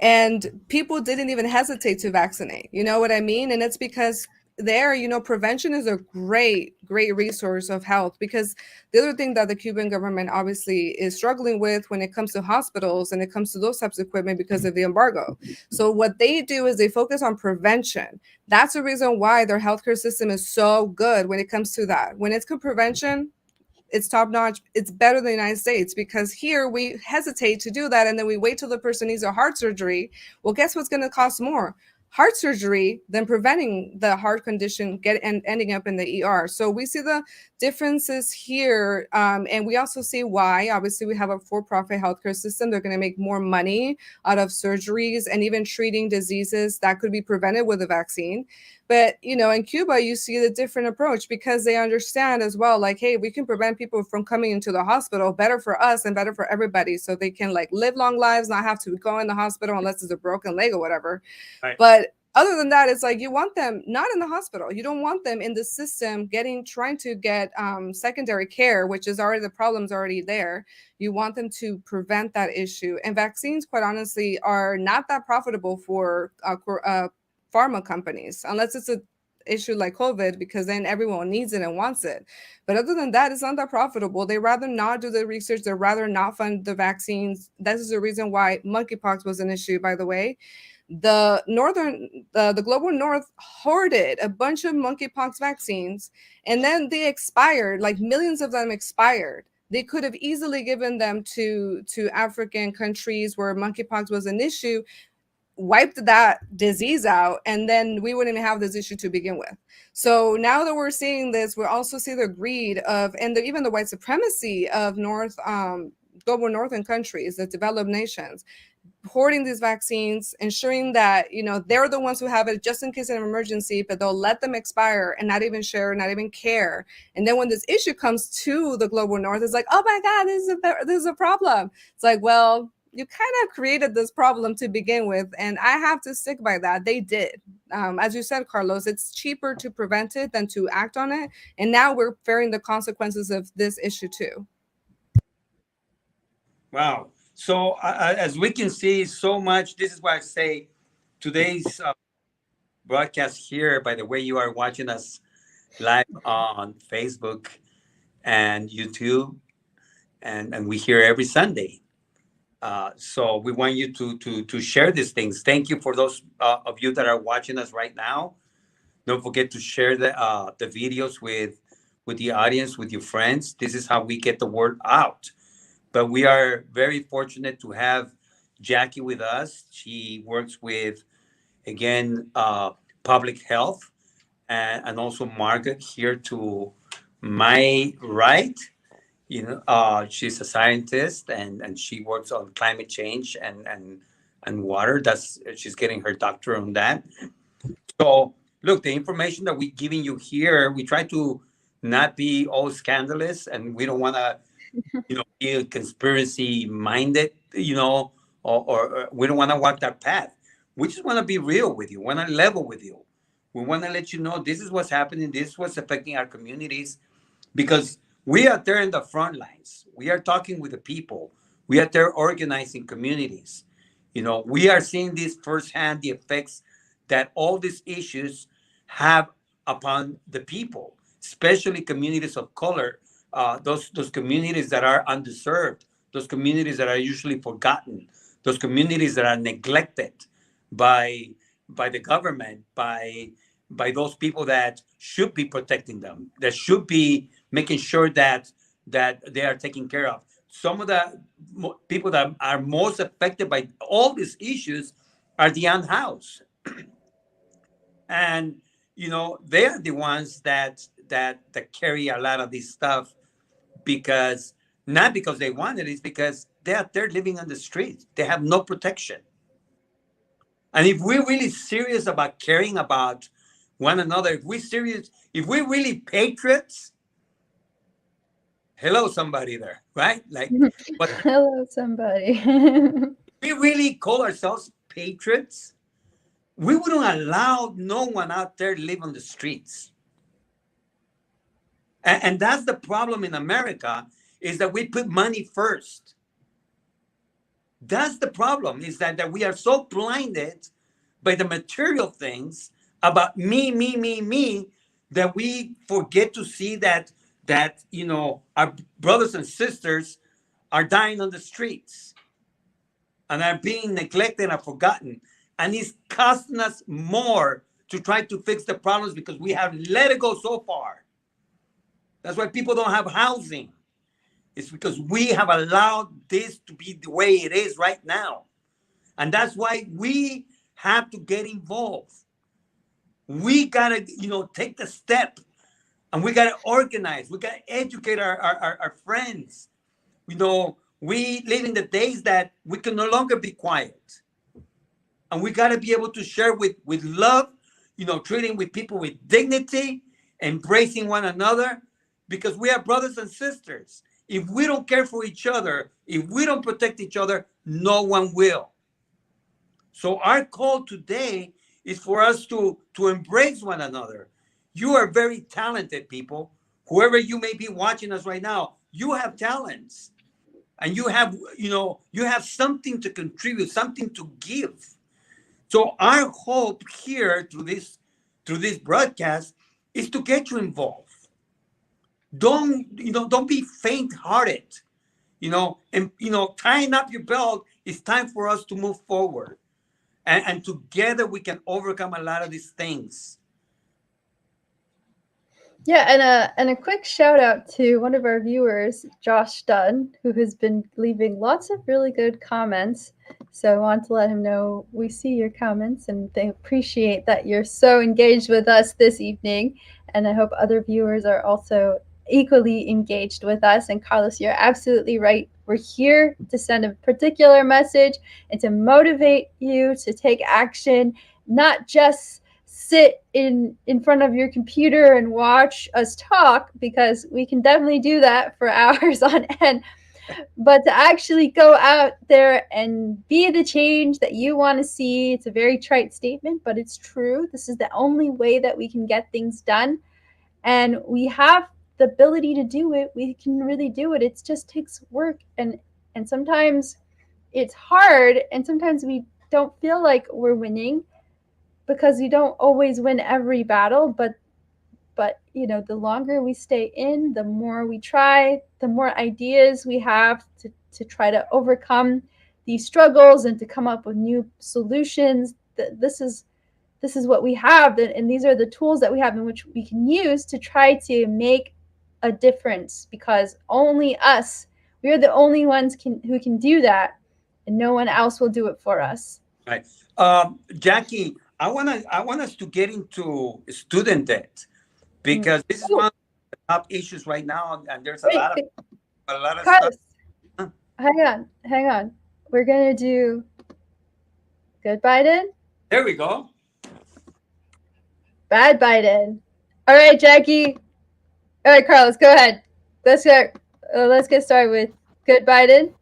And people didn't even hesitate to vaccinate. You know what I mean? And it's because there, prevention is a great resource of health because the other thing that the Cuban government obviously is struggling with when it comes to hospitals and it comes to those types of equipment because of the embargo. So what they do is they focus on prevention. That's the reason why their healthcare system is so good when it comes to that. When it's to prevention, it's top notch. It's better than the United States because here we hesitate to do that and then we wait till the person needs a heart surgery. Well, guess what's going to cost more? Heart surgery than preventing the heart condition ending up in the ER. So we see the differences here, and we also see why. Obviously, we have a for-profit healthcare system. They're going to make more money out of surgeries and even treating diseases that could be prevented with a vaccine. But, in Cuba, you see the different approach because they understand as well, like, hey, we can prevent people from coming into the hospital, better for us and better for everybody. So they can like live long lives, not have to go in the hospital unless it's a broken leg or whatever. Right. But other than that, it's like you want them not in the hospital. You don't want them in the system trying to get secondary care, which is already the problem's already there. You want them to prevent that issue. And vaccines, quite honestly, are not that profitable for pharma companies, unless it's a issue like COVID, because then everyone needs it and wants it. But other than that, it's not that profitable. They rather not do the research. They rather not fund the vaccines. This is the reason why monkeypox was an issue, by the way. The global north hoarded a bunch of monkeypox vaccines and then they expired, like millions of them expired. They could have easily given them to African countries where monkeypox was an issue, wiped that disease out, and then we wouldn't have this issue to begin with. So now that we're seeing this, we also see the greed of even the white supremacy of North global northern countries, the developed nations, hoarding these vaccines, ensuring that, they're the ones who have it just in case of an emergency, but they'll let them expire and not even share, not even care. And then when this issue comes to the global north, it's like, oh my God, this is a problem. It's like, well, you kind of created this problem to begin with, and I have to stick by that. They did. As you said, Carlos, it's cheaper to prevent it than to act on it. And now we're bearing the consequences of this issue too. Wow. So as we can see, so much. This is why I say today's broadcast here. By the way, you are watching us live on Facebook and YouTube, and we here every Sunday. So we want you to share these things. Thank you for those of you that are watching us right now. Don't forget to share the videos with the audience, with your friends. This is how we get the word out. But we are very fortunate to have Jackie with us. She works with, again, public health, and also Margaret here to my right. She's a scientist, and she works on climate change and water. That's she's getting her doctorate on that. So look, the information that we're giving you here, we try to not be all scandalous, and we don't want to be conspiracy minded, or we don't want to walk that path. We just want to be real with you, want to level with you. We want to let you know this is what's happening, this is what's affecting our communities, because we are there in the front lines. We are talking with the people. We are there organizing communities. We are seeing this firsthand, the effects that all these issues have upon the people, especially communities of color, those communities that are underserved, those communities that are usually forgotten, those communities that are neglected by the government, by those people that should be protecting them, that should be making sure that they are taken care of. Some of the people that are most affected by all these issues are the unhoused, and they are the ones that carry a lot of this stuff, because not because they want it, it's because they're living on the street. They have no protection. And if we're really serious about caring about one another, if we're really patriots, hello, somebody there, right? Like, but Hello, somebody. we really call ourselves patriots, we wouldn't allow no one out there to live on the streets. And that's the problem in America, is that we put money first. That's the problem, is that we are so blinded by the material things about me, that we forget to see that our brothers and sisters are dying on the streets and are being neglected and forgotten. And it's costing us more to try to fix the problems because we have let it go so far. That's why people don't have housing. It's because we have allowed this to be the way it is right now. And that's why we have to get involved. We gotta, take the step, and we gotta organize. We gotta educate our friends. We live in the days that we can no longer be quiet. And we gotta be able to share with love, treating with people with dignity, embracing one another, because we are brothers and sisters. If we don't care for each other, if we don't protect each other, no one will. So our call today is for us to embrace one another. You are very talented people. Whoever you may be watching us right now, you have talents. And you have something to contribute, something to give. So our hope here through this broadcast is to get you involved. Don't be faint-hearted. And tying up your belt, it's time for us to move forward. And together we can overcome a lot of these things. Yeah, and a quick shout out to one of our viewers, Josh Dunn, who has been leaving lots of really good comments. So I want to let him know we see your comments and they appreciate that you're so engaged with us this evening. And I hope other viewers are also equally engaged with us. And Carlos, you're absolutely right We're here to send a particular message and to motivate you to take action, not just sit in front of your computer and watch us talk, because we can definitely do that for hours on end, but to actually go out there and be the change that you want to see. It's a very trite statement, but it's true. This is the only way that we can get things done, and we have the ability to do it. We can really do it. It just takes work, and sometimes it's hard, and sometimes we don't feel like we're winning because we don't always win every battle, but the longer we stay in, the more we try, the more ideas we have to try to overcome these struggles and to come up with new solutions. This is what we have, and these are the tools that we have in which we can use to try to make a difference, because only us, we are the only ones who can do that, and no one else will do it for us. Right. Jackie, I want us to get into student debt Mm. because this is one Oh, of the top issues right now, and there's wait, a lot of stuff. Carlos, hang on. We're gonna do good Biden, There we go. bad Biden. All right, Jackie. All right, Carlos, go ahead. Let's get started with good Biden.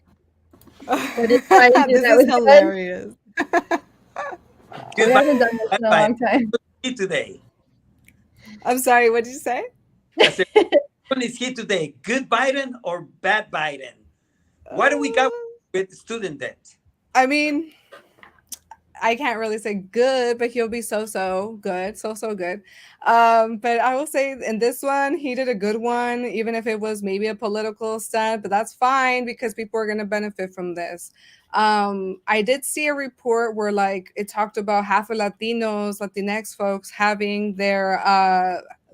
What did Biden do This that is was good? hilarious. We Goodbye. haven't done this in a Goodbye. long time. Today, I'm sorry, what did you say? I said, one is he today? Good Biden or bad Biden? What do we got Uh, with student debt? I mean, I can't really say good, but he'll be so good, so good. But I will say in this one, he did a good one, even if it was maybe a political stunt. But that's fine because people are going to benefit from this. I did see a report where like it talked about half of Latinos, Latinx folks having their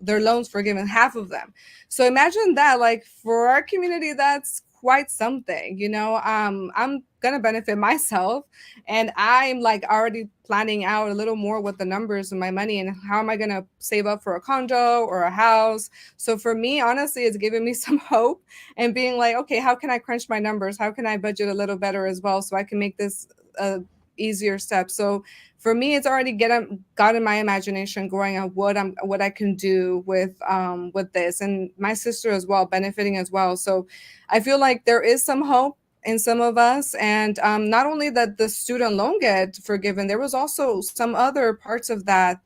loans forgiven, half of them. So imagine that, like for our community, that's quite something. I'm gonna benefit myself, and I'm like already planning out a little more with the numbers of my money and how am I going to save up for a condo or a house. So for me, honestly, it's giving me some hope and being like, okay, how can I crunch my numbers? How can I budget a little better as well so I can make this a easier step? So for me, it's already got in my imagination growing on what I can do with this, and my sister as well benefiting as well. So I feel like there is some hope in some of us, and not only that the student loan get forgiven, there was also some other parts of that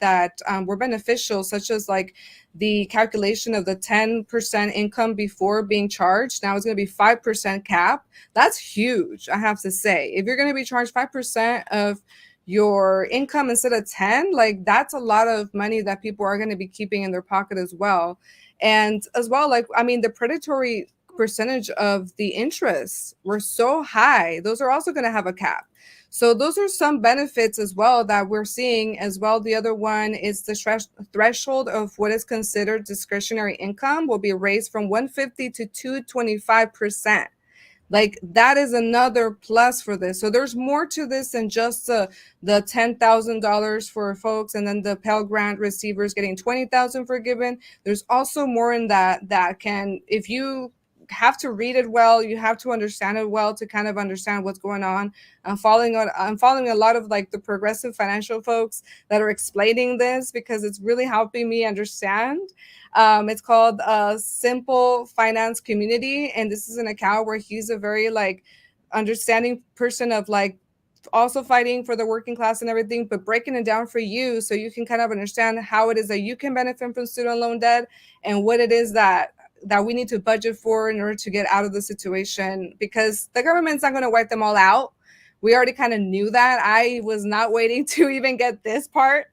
were beneficial, such as like the calculation of the 10% income before being charged. Now it's going to be 5% cap. That's huge, I have to say. If you're going to be charged 5% of your income instead of 10, like that's a lot of money that people are going to be keeping in their pocket as well. And as well, like I mean, the predatory percentage of the interests were so high, those are also going to have a cap. So those are some benefits as well that we're seeing as well. The other one is the threshold of what is considered discretionary income will be raised from 150 to 225%. Like that is another plus for this. So there's more to this than just the $10,000 for folks and then the Pell Grant receivers getting 20,000 forgiven. There's also more in that can, if you have to read it well, you have to understand it well to kind of understand what's going on. I'm following a lot of like the progressive financial folks that are explaining this because it's really helping me understand. It's called Simple Finance Community, and this is an account where he's a very like understanding person of like also fighting for the working class and everything, but breaking it down for you so you can kind of understand how it is that you can benefit from student loan debt and what it is that we need to budget for in order to get out of the situation, because the government's not going to wipe them all out. We already kind of knew that. I was not waiting to even get this part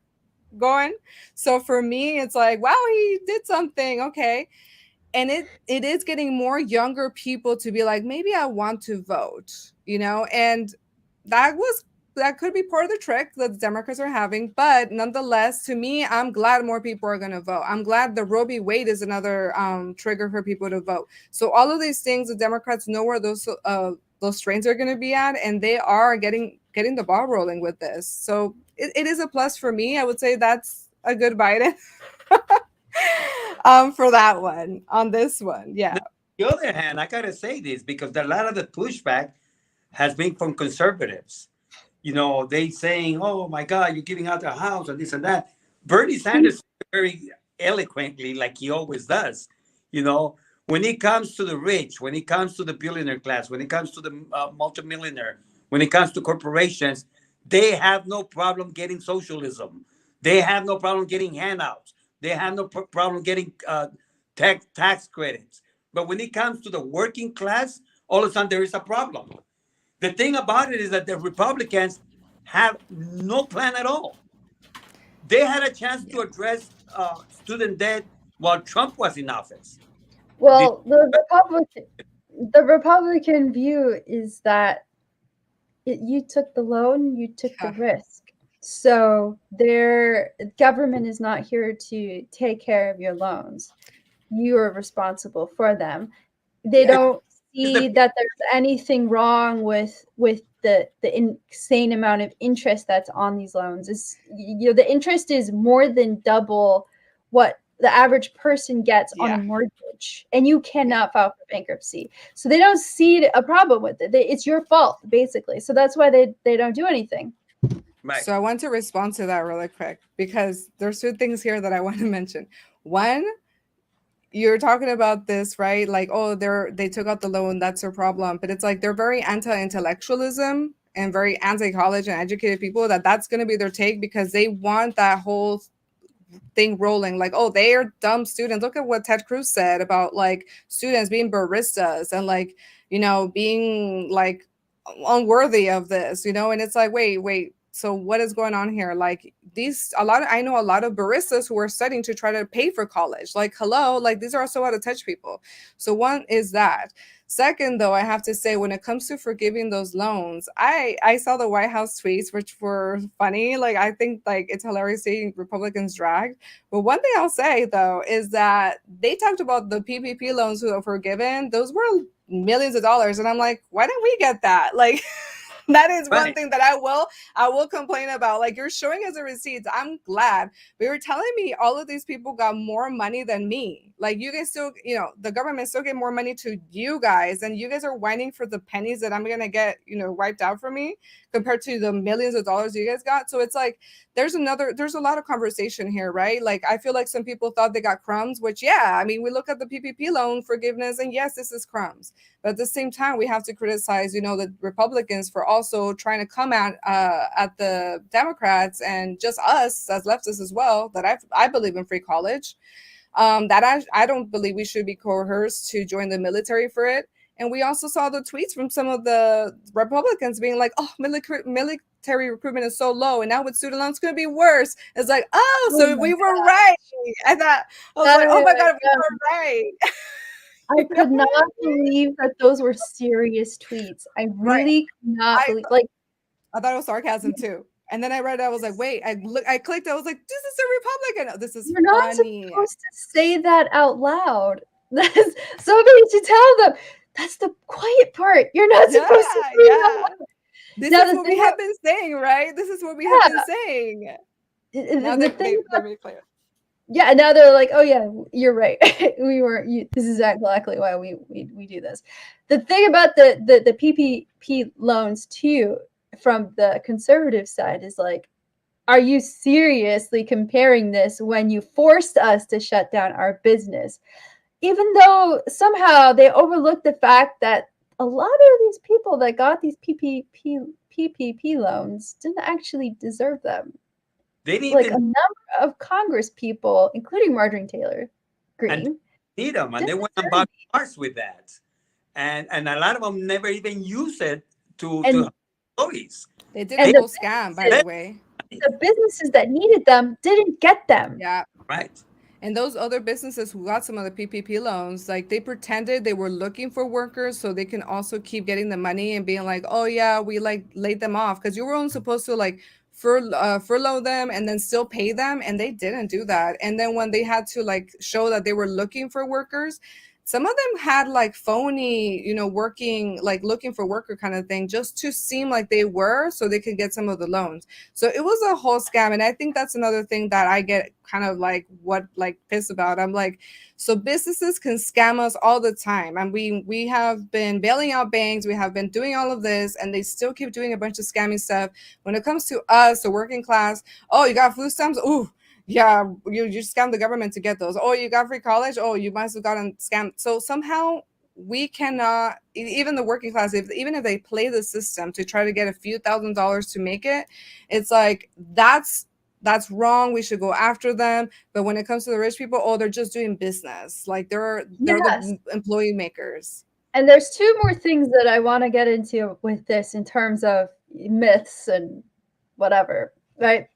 going. So for me, it's like, wow, he did something. Okay. And it is getting more younger people to be like, maybe I want to vote. And that could be part of the trick that the Democrats are having. But nonetheless, to me, I'm glad more people are going to vote. I'm glad the Roe v. Wade is another trigger for people to vote. So all of these things, the Democrats know where those strains are going to be at, and they are getting the ball rolling with this. So it is a plus for me. I would say that's a good Biden for that one. On this one, yeah. the other hand, I gotta say this because a lot of the pushback has been from conservatives. They saying, "Oh my God, you're giving out the house and this and that." Bernie Sanders said very eloquently, like he always does. You know, when it comes to the rich, when it comes to the billionaire class, when it comes to the multimillionaire, when it comes to corporations, they have no problem getting socialism. They have no problem getting handouts. They have no problem getting tax credits. But when it comes to the working class, all of a sudden there is a problem. The thing about it is that the Republicans have no plan at all. They had a chance to address student debt while Trump was in office. Did Well, the Republican view is that you took the loan, you took the Yeah. risk. So their government is not here to take care of your loans. You are responsible for them. They yeah, don't is the see that there's anything wrong with the insane amount of interest that's on these loans. Is the interest is more than double what the average person gets on a Yeah. mortgage, and you cannot file for bankruptcy. So they don't see a problem with it. It's your fault basically. So that's why they don't do anything. right? So I want to respond to that really quick because there's two things here that I want to mention. One, you're talking about this, right? Like, oh, they took out the loan, that's their problem. But it's like they're very anti-intellectualism and very anti-college and educated people that's going to be their take because they want that whole thing rolling. Like, oh, they are dumb students. Look at what Ted Cruz said about like students being baristas and like, being like unworthy of this, and it's like, wait. So what is going on here? Like I know a lot of baristas who are studying to try to pay for college. Like, hello, like these are so out of touch people. So one is that. Second, though, I have to say, when it comes to forgiving those loans, I saw the White House tweets, which were funny. Like, I think like it's hilarious seeing Republicans drag. But one thing I'll say though is that they talked about the PPP loans who were forgiven. Those were millions of dollars, and I'm like, why didn't we get that? Like, that is one Right. thing that I will complain about. Like, you're showing us the receipts. I'm glad. But you're telling me all of these people got more money than me. Like, you guys still, the government still get more money to you guys, and you guys are whining for the pennies that I'm gonna get, wiped out for me compared to the millions of dollars you guys got. So it's like there's a lot of conversation here, right? Like, I feel like some people thought they got crumbs, which, yeah, I mean, we look at the PPP loan forgiveness, and yes, this is crumbs. But at the same time, we have to criticize, the Republicans for also trying to come at the Democrats and just us as leftists as well. That I believe in free college. That I don't believe we should be coerced to join the military for it. And we also saw the tweets from some of the Republicans being like, "Oh, military recruitment is so low, and now with student loans, it's going to be worse." It's like, oh, Oh so my we were right. I was like, oh my god, we God. were right. I You know could what not I mean? believe that those were serious tweets. I Right. really could not I believe, like, I thought it was sarcasm too. And then I read it, I was like, wait, I clicked, I was like, this is a Republican. Oh, this is you're not funny. supposed to say that out loud. That's somebody to tell them. That's the quiet part. You're not Yeah, supposed to say it out yeah. loud. This Now is the what we thing, have been saying, right? This is what we have been yeah, saying. Now the thing they about, made it clear. yeah, now they're like, oh yeah, you're right. This is exactly why we do this. The thing about the PPP loans too, from the conservative side, is like, are you seriously comparing this when you forced us to shut down our business? Even though somehow they overlooked the fact that a lot of these people that got these PPP loans didn't actually deserve them. They didn't Like even a number of Congress people, including Marjorie Taylor and Greene, they need them, and they didn't went and deserve bought cars with that, and a lot of them never even use it to and help employees. They did a They and the whole scam, by the businesses way. the businesses that needed them didn't get them. Yeah. right. And those other businesses who got some of the PPP loans, like they pretended they were looking for workers so they can also keep getting the money and being like, oh yeah, we like laid them off because you were only supposed to like furlough them and then still pay them, and they didn't do that. And then when they had to like show that they were looking for workers, some of them had like phony, working, like looking for worker kind of thing, just to seem like they were, so they could get some of the loans. So it was a whole scam. And I think that's another thing that I get kind of like pissed about. I'm like, so businesses can scam us all the time. And we have been bailing out banks, we have been doing all of this, and they still keep doing a bunch of scammy stuff. When it comes to us, the working class, oh, you got food stamps? Ooh, yeah, you scammed the government to get those. Oh, you got free college? Oh, you must have gotten scammed. So somehow we cannot, even the working class, even if they play the system to try to get a few $1,000s to make it, it's like that's wrong. We should go after them. But when it comes to the rich people, oh, they're just doing business. Like they're Yes. the employee makers. And there's two more things that I want to get into with this in terms of myths and whatever, right?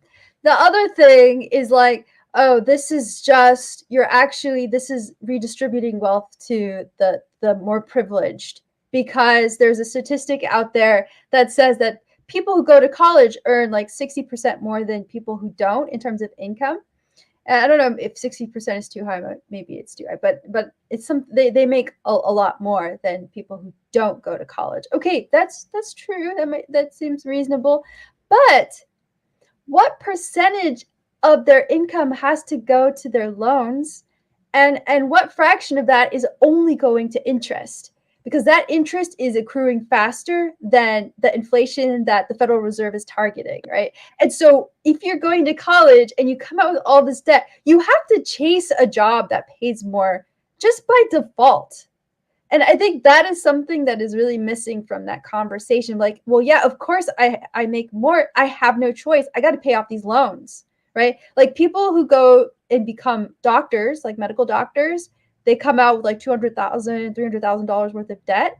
The other thing is like, oh, this is just this is redistributing wealth to the more privileged, because there's a statistic out there that says that people who go to college earn like 60% more than people who don't in terms of income. I don't know if 60% is too high, but maybe it's too high. But it's they make a lot more than people who don't go to college. Okay, that's true. That seems reasonable. But what percentage of their income has to go to their loans, and what fraction of that is only going to interest? Because that interest is accruing faster than the inflation that the Federal Reserve is targeting, right? And so if you're going to college and you come out with all this debt, you have to chase a job that pays more just by default. And I think that is something that is really missing from that conversation. Like, well, yeah, of course I make more. I have no choice. I got to pay off these loans, right? Like people who go and become doctors, like medical doctors, they come out with like $200,000, $300,000 worth of debt.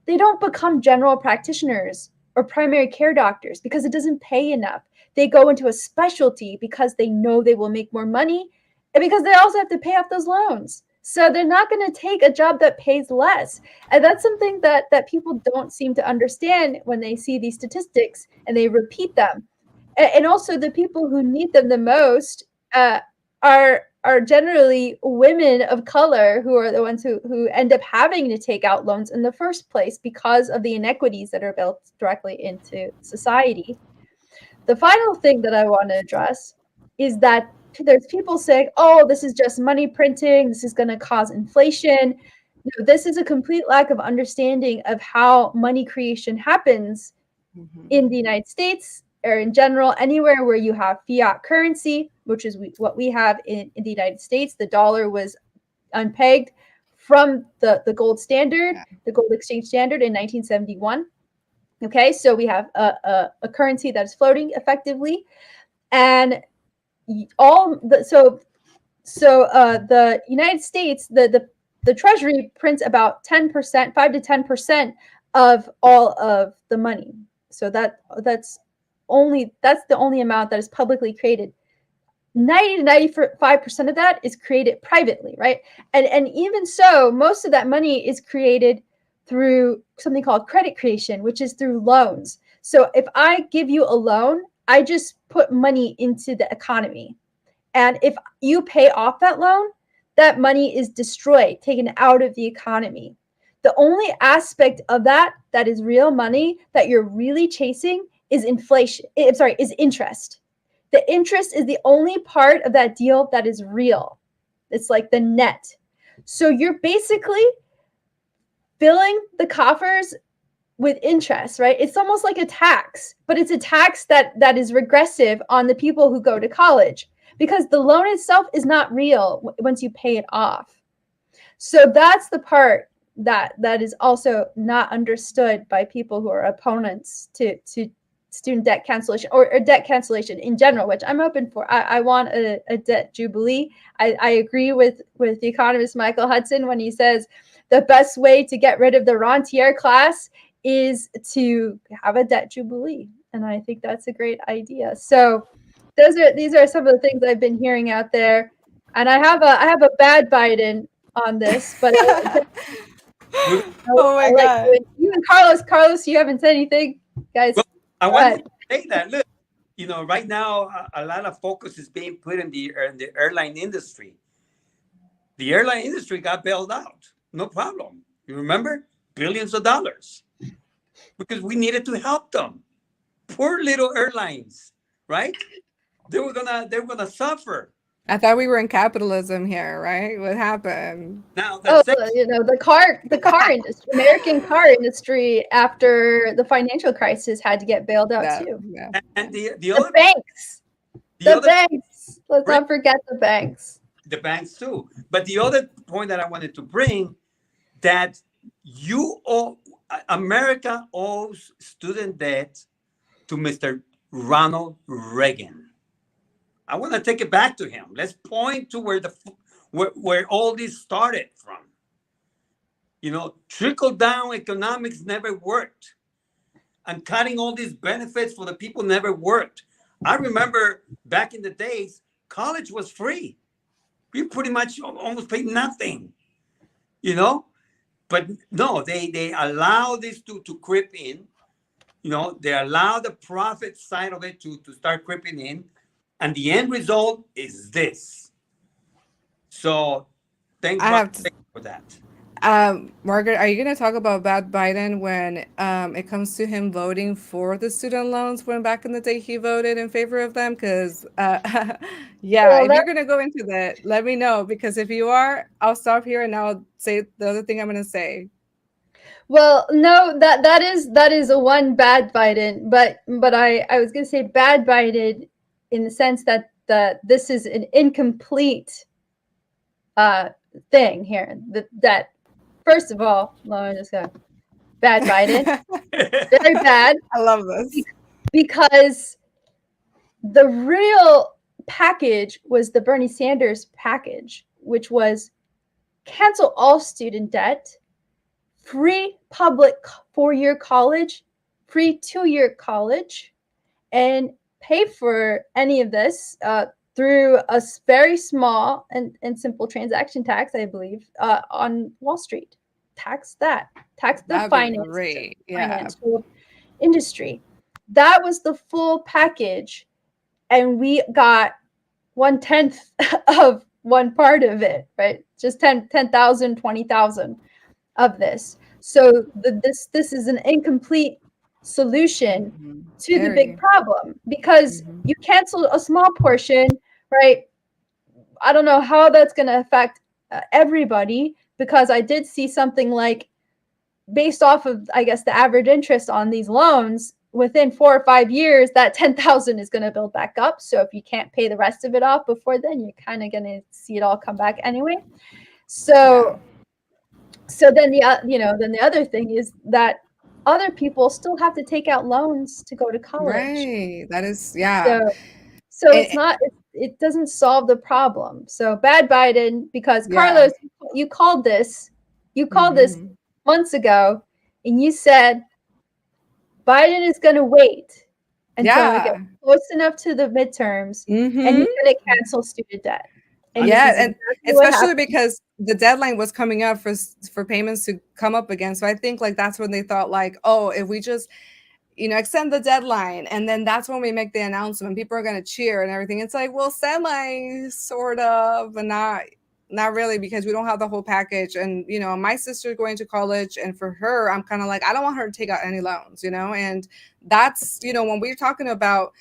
They don't become general practitioners or primary care doctors because it doesn't pay enough. They go into a specialty because they know they will make more money, and because they also have to pay off those loans. So they're not going to take a job that pays less. And that's something that people don't seem to understand when they see these statistics and they repeat them. And also the people who need them the most are generally women of color, who are the ones who end up having to take out loans in the first place because of the inequities that are built directly into society. The final thing that I want to address is that there's people saying, oh, this is just money printing, this is going to cause inflation. No, this is a complete lack of understanding of how money creation happens in the United States, or in general, anywhere where you have fiat currency, which is what we have in the United States. The dollar was unpegged from the gold standard, Yeah. the gold exchange standard in 1971. Okay, so we have a currency that is floating effectively, and the United States, the Treasury prints about 10%, 5 to 10% of all of the money. So that's the only amount that is publicly created. 90 to 95% of that is created privately, right? And even so, most of that money is created through something called credit creation, which is through loans. So if I give you a loan, I just put money into the economy. And if you pay off that loan, that money is destroyed, taken out of the economy. The only aspect of that is real money that you're really chasing is inflation. Is interest. The interest is the only part of that deal that is real. It's like the net. So you're basically filling the coffers with interest, right? It's almost like a tax, but it's a tax that is regressive on the people who go to college, because the loan itself is not real once you pay it off. So that's the part that is also not understood by people who are opponents to student debt cancellation, or debt cancellation in general, which I'm open for. I want a debt jubilee. I agree with the economist Michael Hudson when he says the best way to get rid of the rentier class is to have a debt jubilee. And I think that's a great idea. So these are some of the things I've been hearing out there. And I have a bad Biden on this, but We're Oh my I like God. you and Carlos. Carlos, you haven't said anything, guys. Well, I Go wanted ahead. to say that. Look, right now a lot of focus is being put in the airline industry. The airline industry got bailed out. No problem. You remember? Billions of dollars because we needed to help them. Poor little airlines, right? They were gonna suffer. I thought we were in capitalism here, right? What happened? Now the Oh, same the car industry, American car industry, after the financial crisis, had to get bailed out That, too. yeah. and the The other banks, the the other banks. Let's bring not forget the banks. the banks too. But the other point that I wanted to bring that you owe America owes student debt to Mr. Ronald Reagan. I want to take it back to him. Let's point to where all this started from. Trickle down economics never worked, and cutting all these benefits for the people never worked. I remember back in the days, college was free. You pretty much almost paid nothing, you know. But no, they allow this to creep in. They allow the profit side of it to start creeping in, and the end result is this. So thank I God have to. for that. Margaret, are you going to talk about bad Biden when it comes to him voting for the student loans when back in the day he voted in favor of them? Because, yeah, Well, if that you're going to go into that, let me know. Because if you are, I'll stop here and I'll say the other thing I'm going to say. well, no, that is a one bad Biden, but I was gonna say bad Biden in the sense that this is an incomplete uh thing here. That first of all, let me just go bad Biden, very bad I love this. because the real package was the Bernie Sanders package, which was cancel all student debt, free public 4-year college, free 2-year college, and pay for any of this through a very small and simple transaction tax, I believe, on Wall Street. Tax that. Tax the That'd be great. Yeah. financial industry. That was the full package, and we got 1/10 of one part of it, right? Just 10,000, 20,000 of this. So this is an incomplete solution Mhm. to the big Very. problem because Hmm. you cancel a small portion, right? I don't know how that's going to affect everybody because I did see something like based off of I guess the average interest on these loans within 4 or 5 years that 10,000 is going to build back up. So if you can't pay the rest of it off before then, you're kind of going to see it all come back anyway. Yeah. So then then the other thing is that other people still have to take out loans to go to college. Right. That is, yeah. So it's And, not it doesn't solve the problem. So bad Biden because yeah. Carlos, you called this Hmm. months ago, and you said Biden is going to wait until it gets Yeah. close enough to the midterms, and he's Hmm. going to cancel student debt. And this Yeah, is and exactly what especially happened. because the deadline was coming up for payments to come up again. So I think like that's when they thought like, oh, if we just extend the deadline, and then that's when we make the announcement. People are going to cheer and everything. It's like, well, semi, sort of, but not really because we don't have the whole package. And my sister's going to college, and for her, I'm kind of like, I don't want her to take out any loans, and that's when we're talking about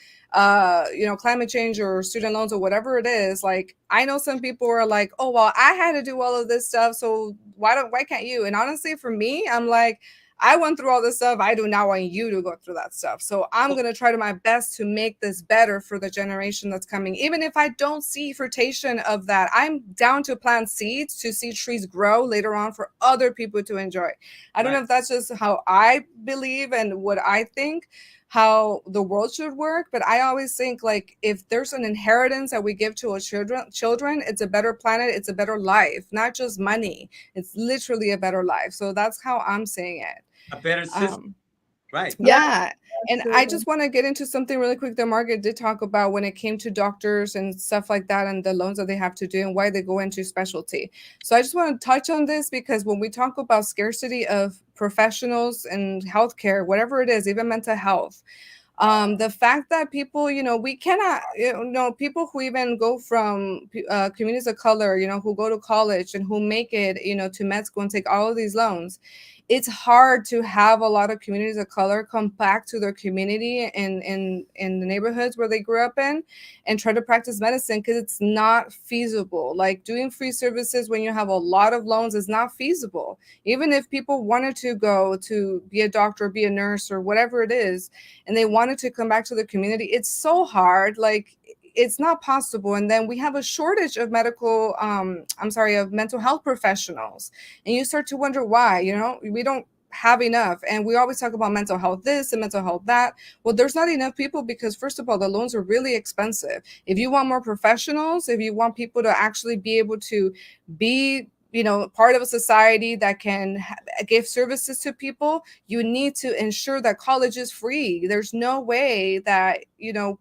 climate change or student loans or whatever it is. Like, I know some people are like, oh well, I had to do all of this stuff, so why can't you? And honestly, for me, I'm like, I went through all this stuff. I do not want you to go through that stuff. So I'm going to try to my best to make this better for the generation that's coming. Even if I don't see fruition of that, I'm down to plant seeds to see trees grow later on for other people to enjoy. I don't know Right. if that's just how I believe and what I think how the world should work, but I always think like if there's an inheritance that we give to our children, it's a better planet, it's a better life, not just money. It's literally a better life. So that's how I'm saying it. A better system. Um, Right. Yeah, yeah. And I absolutely. just want to get into something really quick that Margaret did talk about when it came to doctors and stuff like that and the loans that they have to do and why they go into specialty. So I just want to touch on this because when we talk about scarcity of professionals in healthcare, whatever it is, even mental health, The fact that people, we cannot, people who even go from communities of color, who go to college and who make it, to med school and take all of these loans, it's hard to have a lot of communities of color come back to their community in the neighborhoods where they grew up in and try to practice medicine because it's not feasible. Like doing free services when you have a lot of loans is not feasible. Even if people wanted to go to be a doctor, be a nurse, or whatever it is, and they wanted to come back to the community, it's so hard. Like it's not possible. And then we have a shortage of of mental health professionals, and you start to wonder why. We don't have enough, and we always talk about mental health this and mental health that. Well, there's not enough people because first of all, the loans are really expensive. If you want more professionals, if you want people to actually be able to be part of a society that can give services to people, you need to ensure that college is free. There's no way that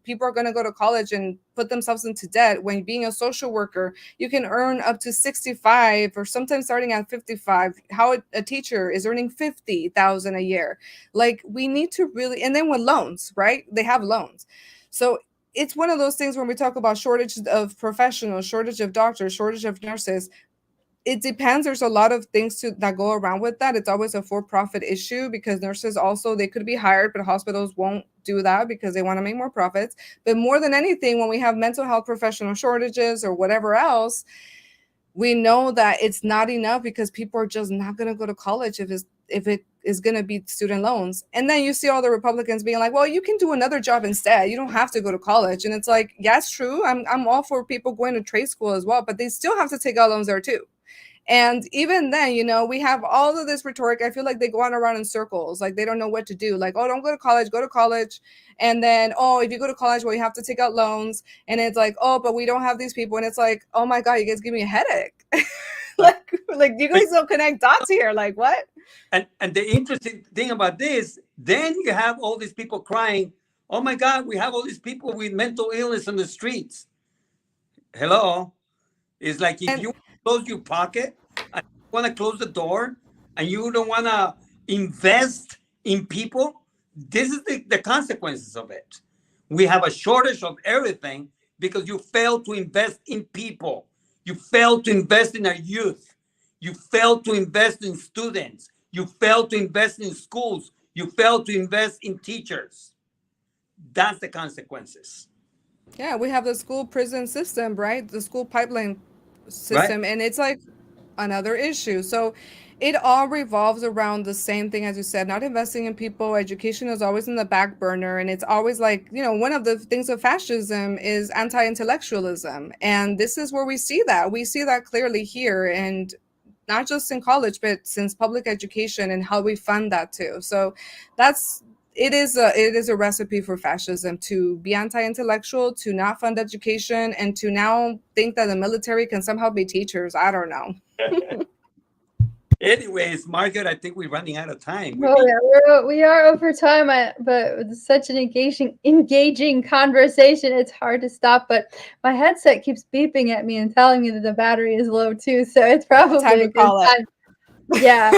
people are going to go to college and put themselves into debt when being a social worker you can earn up to 65 or sometimes starting at 55. How a teacher is earning 50,000 a year. Like we need to really, and then with loans, right, they have loans. So it's one of those things when we talk about shortage of professionals, shortage of doctors, shortage of nurses. It depends. There's a lot of things that go around with that. It's always a for-profit issue because nurses also, they could be hired, but hospitals won't do that because they want to make more profits. But more than anything, when we have mental health professional shortages or whatever else, we know that it's not enough because people are just not going to go to college if it is going to be student loans. And then you see all the Republicans being like, well, you can do another job instead. You don't have to go to college. And it's like, yeah, it's true. I'm all for people going to trade school as well, but they still have to take out loans there too. And even then, we have all of this rhetoric. I feel like they go on around in circles. Like they don't know what to do. Like, oh, don't go to college, go to college. And then, oh, if you go to college, well, you have to take out loans. And it's like, oh, but we don't have these people. And it's like, oh my God, you guys give me a headache. like you guys don't connect dots here. Like what? And the interesting thing about this, then you have all these people crying, oh my God, we have all these people with mental illness on the streets. Hello. It's like if And you close your pocket and you want to close the door and you don't want to invest in people, this is the consequences of it. We have a shortage of everything because you fail to invest in people. You fail to invest in our youth. You fail to invest in students. You fail to invest in schools. You fail to invest in teachers. That's the consequences, yeah, we have the school prison system, right? The school pipeline right? system. And it's like another issue. So it all revolves around the same thing as you said, not investing in people. Education is always in the back burner. And it's always like, one of the things of fascism is anti-intellectualism. And this is where we see that. We see that clearly here. And not just in college, but since public education and how we fund that too. So that's it is a recipe for fascism to be anti-intellectual, to not fund education, and to now think that the military can somehow be teachers. I don't know. Anyways, Margaret, I think we're running out of time. We've Oh been yeah, we are over time, but it's such an engaging conversation. It's hard to stop. But my headset keeps beeping at me and telling me that the battery is low too. So it's Time probably a to good call time. Yeah.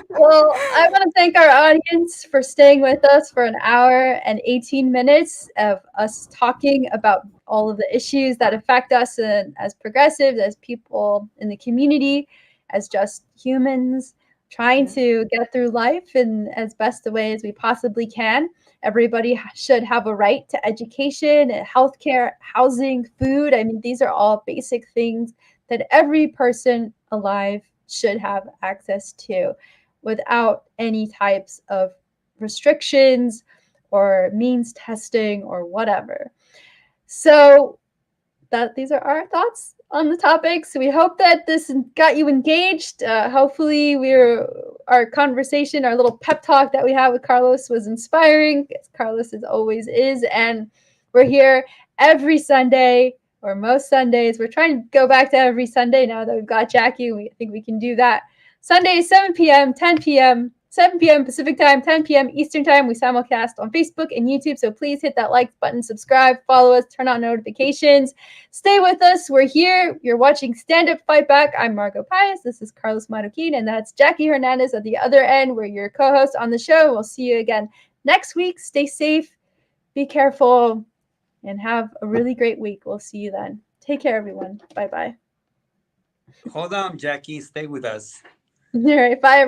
Well, I want to thank our audience for staying with us for an hour and 18 minutes of us talking about all of the issues that affect us and as progressives, as people in the community, as just humans trying Yeah. to get through life in as best a way as we possibly can. Everybody should have a right to education, healthcare, housing, food. I mean, these are all basic things that every person alive should have access to without any types of restrictions or means testing or whatever. So that these are our thoughts on the topic. So we hope that this got you engaged. Hopefully, our conversation, our little pep talk that we had with Carlos was inspiring, as Carlos as always is. And we're here every Sunday or most Sundays. We're trying to go back to every Sunday now that we've got Jackie. We think we can do that. Sundays, 7 p.m., 10 p.m., 7 p.m. Pacific time, 10 p.m. Eastern time. We simulcast on Facebook and YouTube. So please hit that like button, subscribe, follow us, turn on notifications. Stay with us. We're here. You're watching Stand Up Fight Back. I'm Margot Pius. This is Carlos Marroquin, and that's Jackie Hernandez at the other end. We're your co host on the show. We'll see you again next week. Stay safe. Be careful and have a really great week. We'll see you then. Take care, everyone. Bye bye. Hold on, Jackie. Stay with us. All right. Bye, everyone.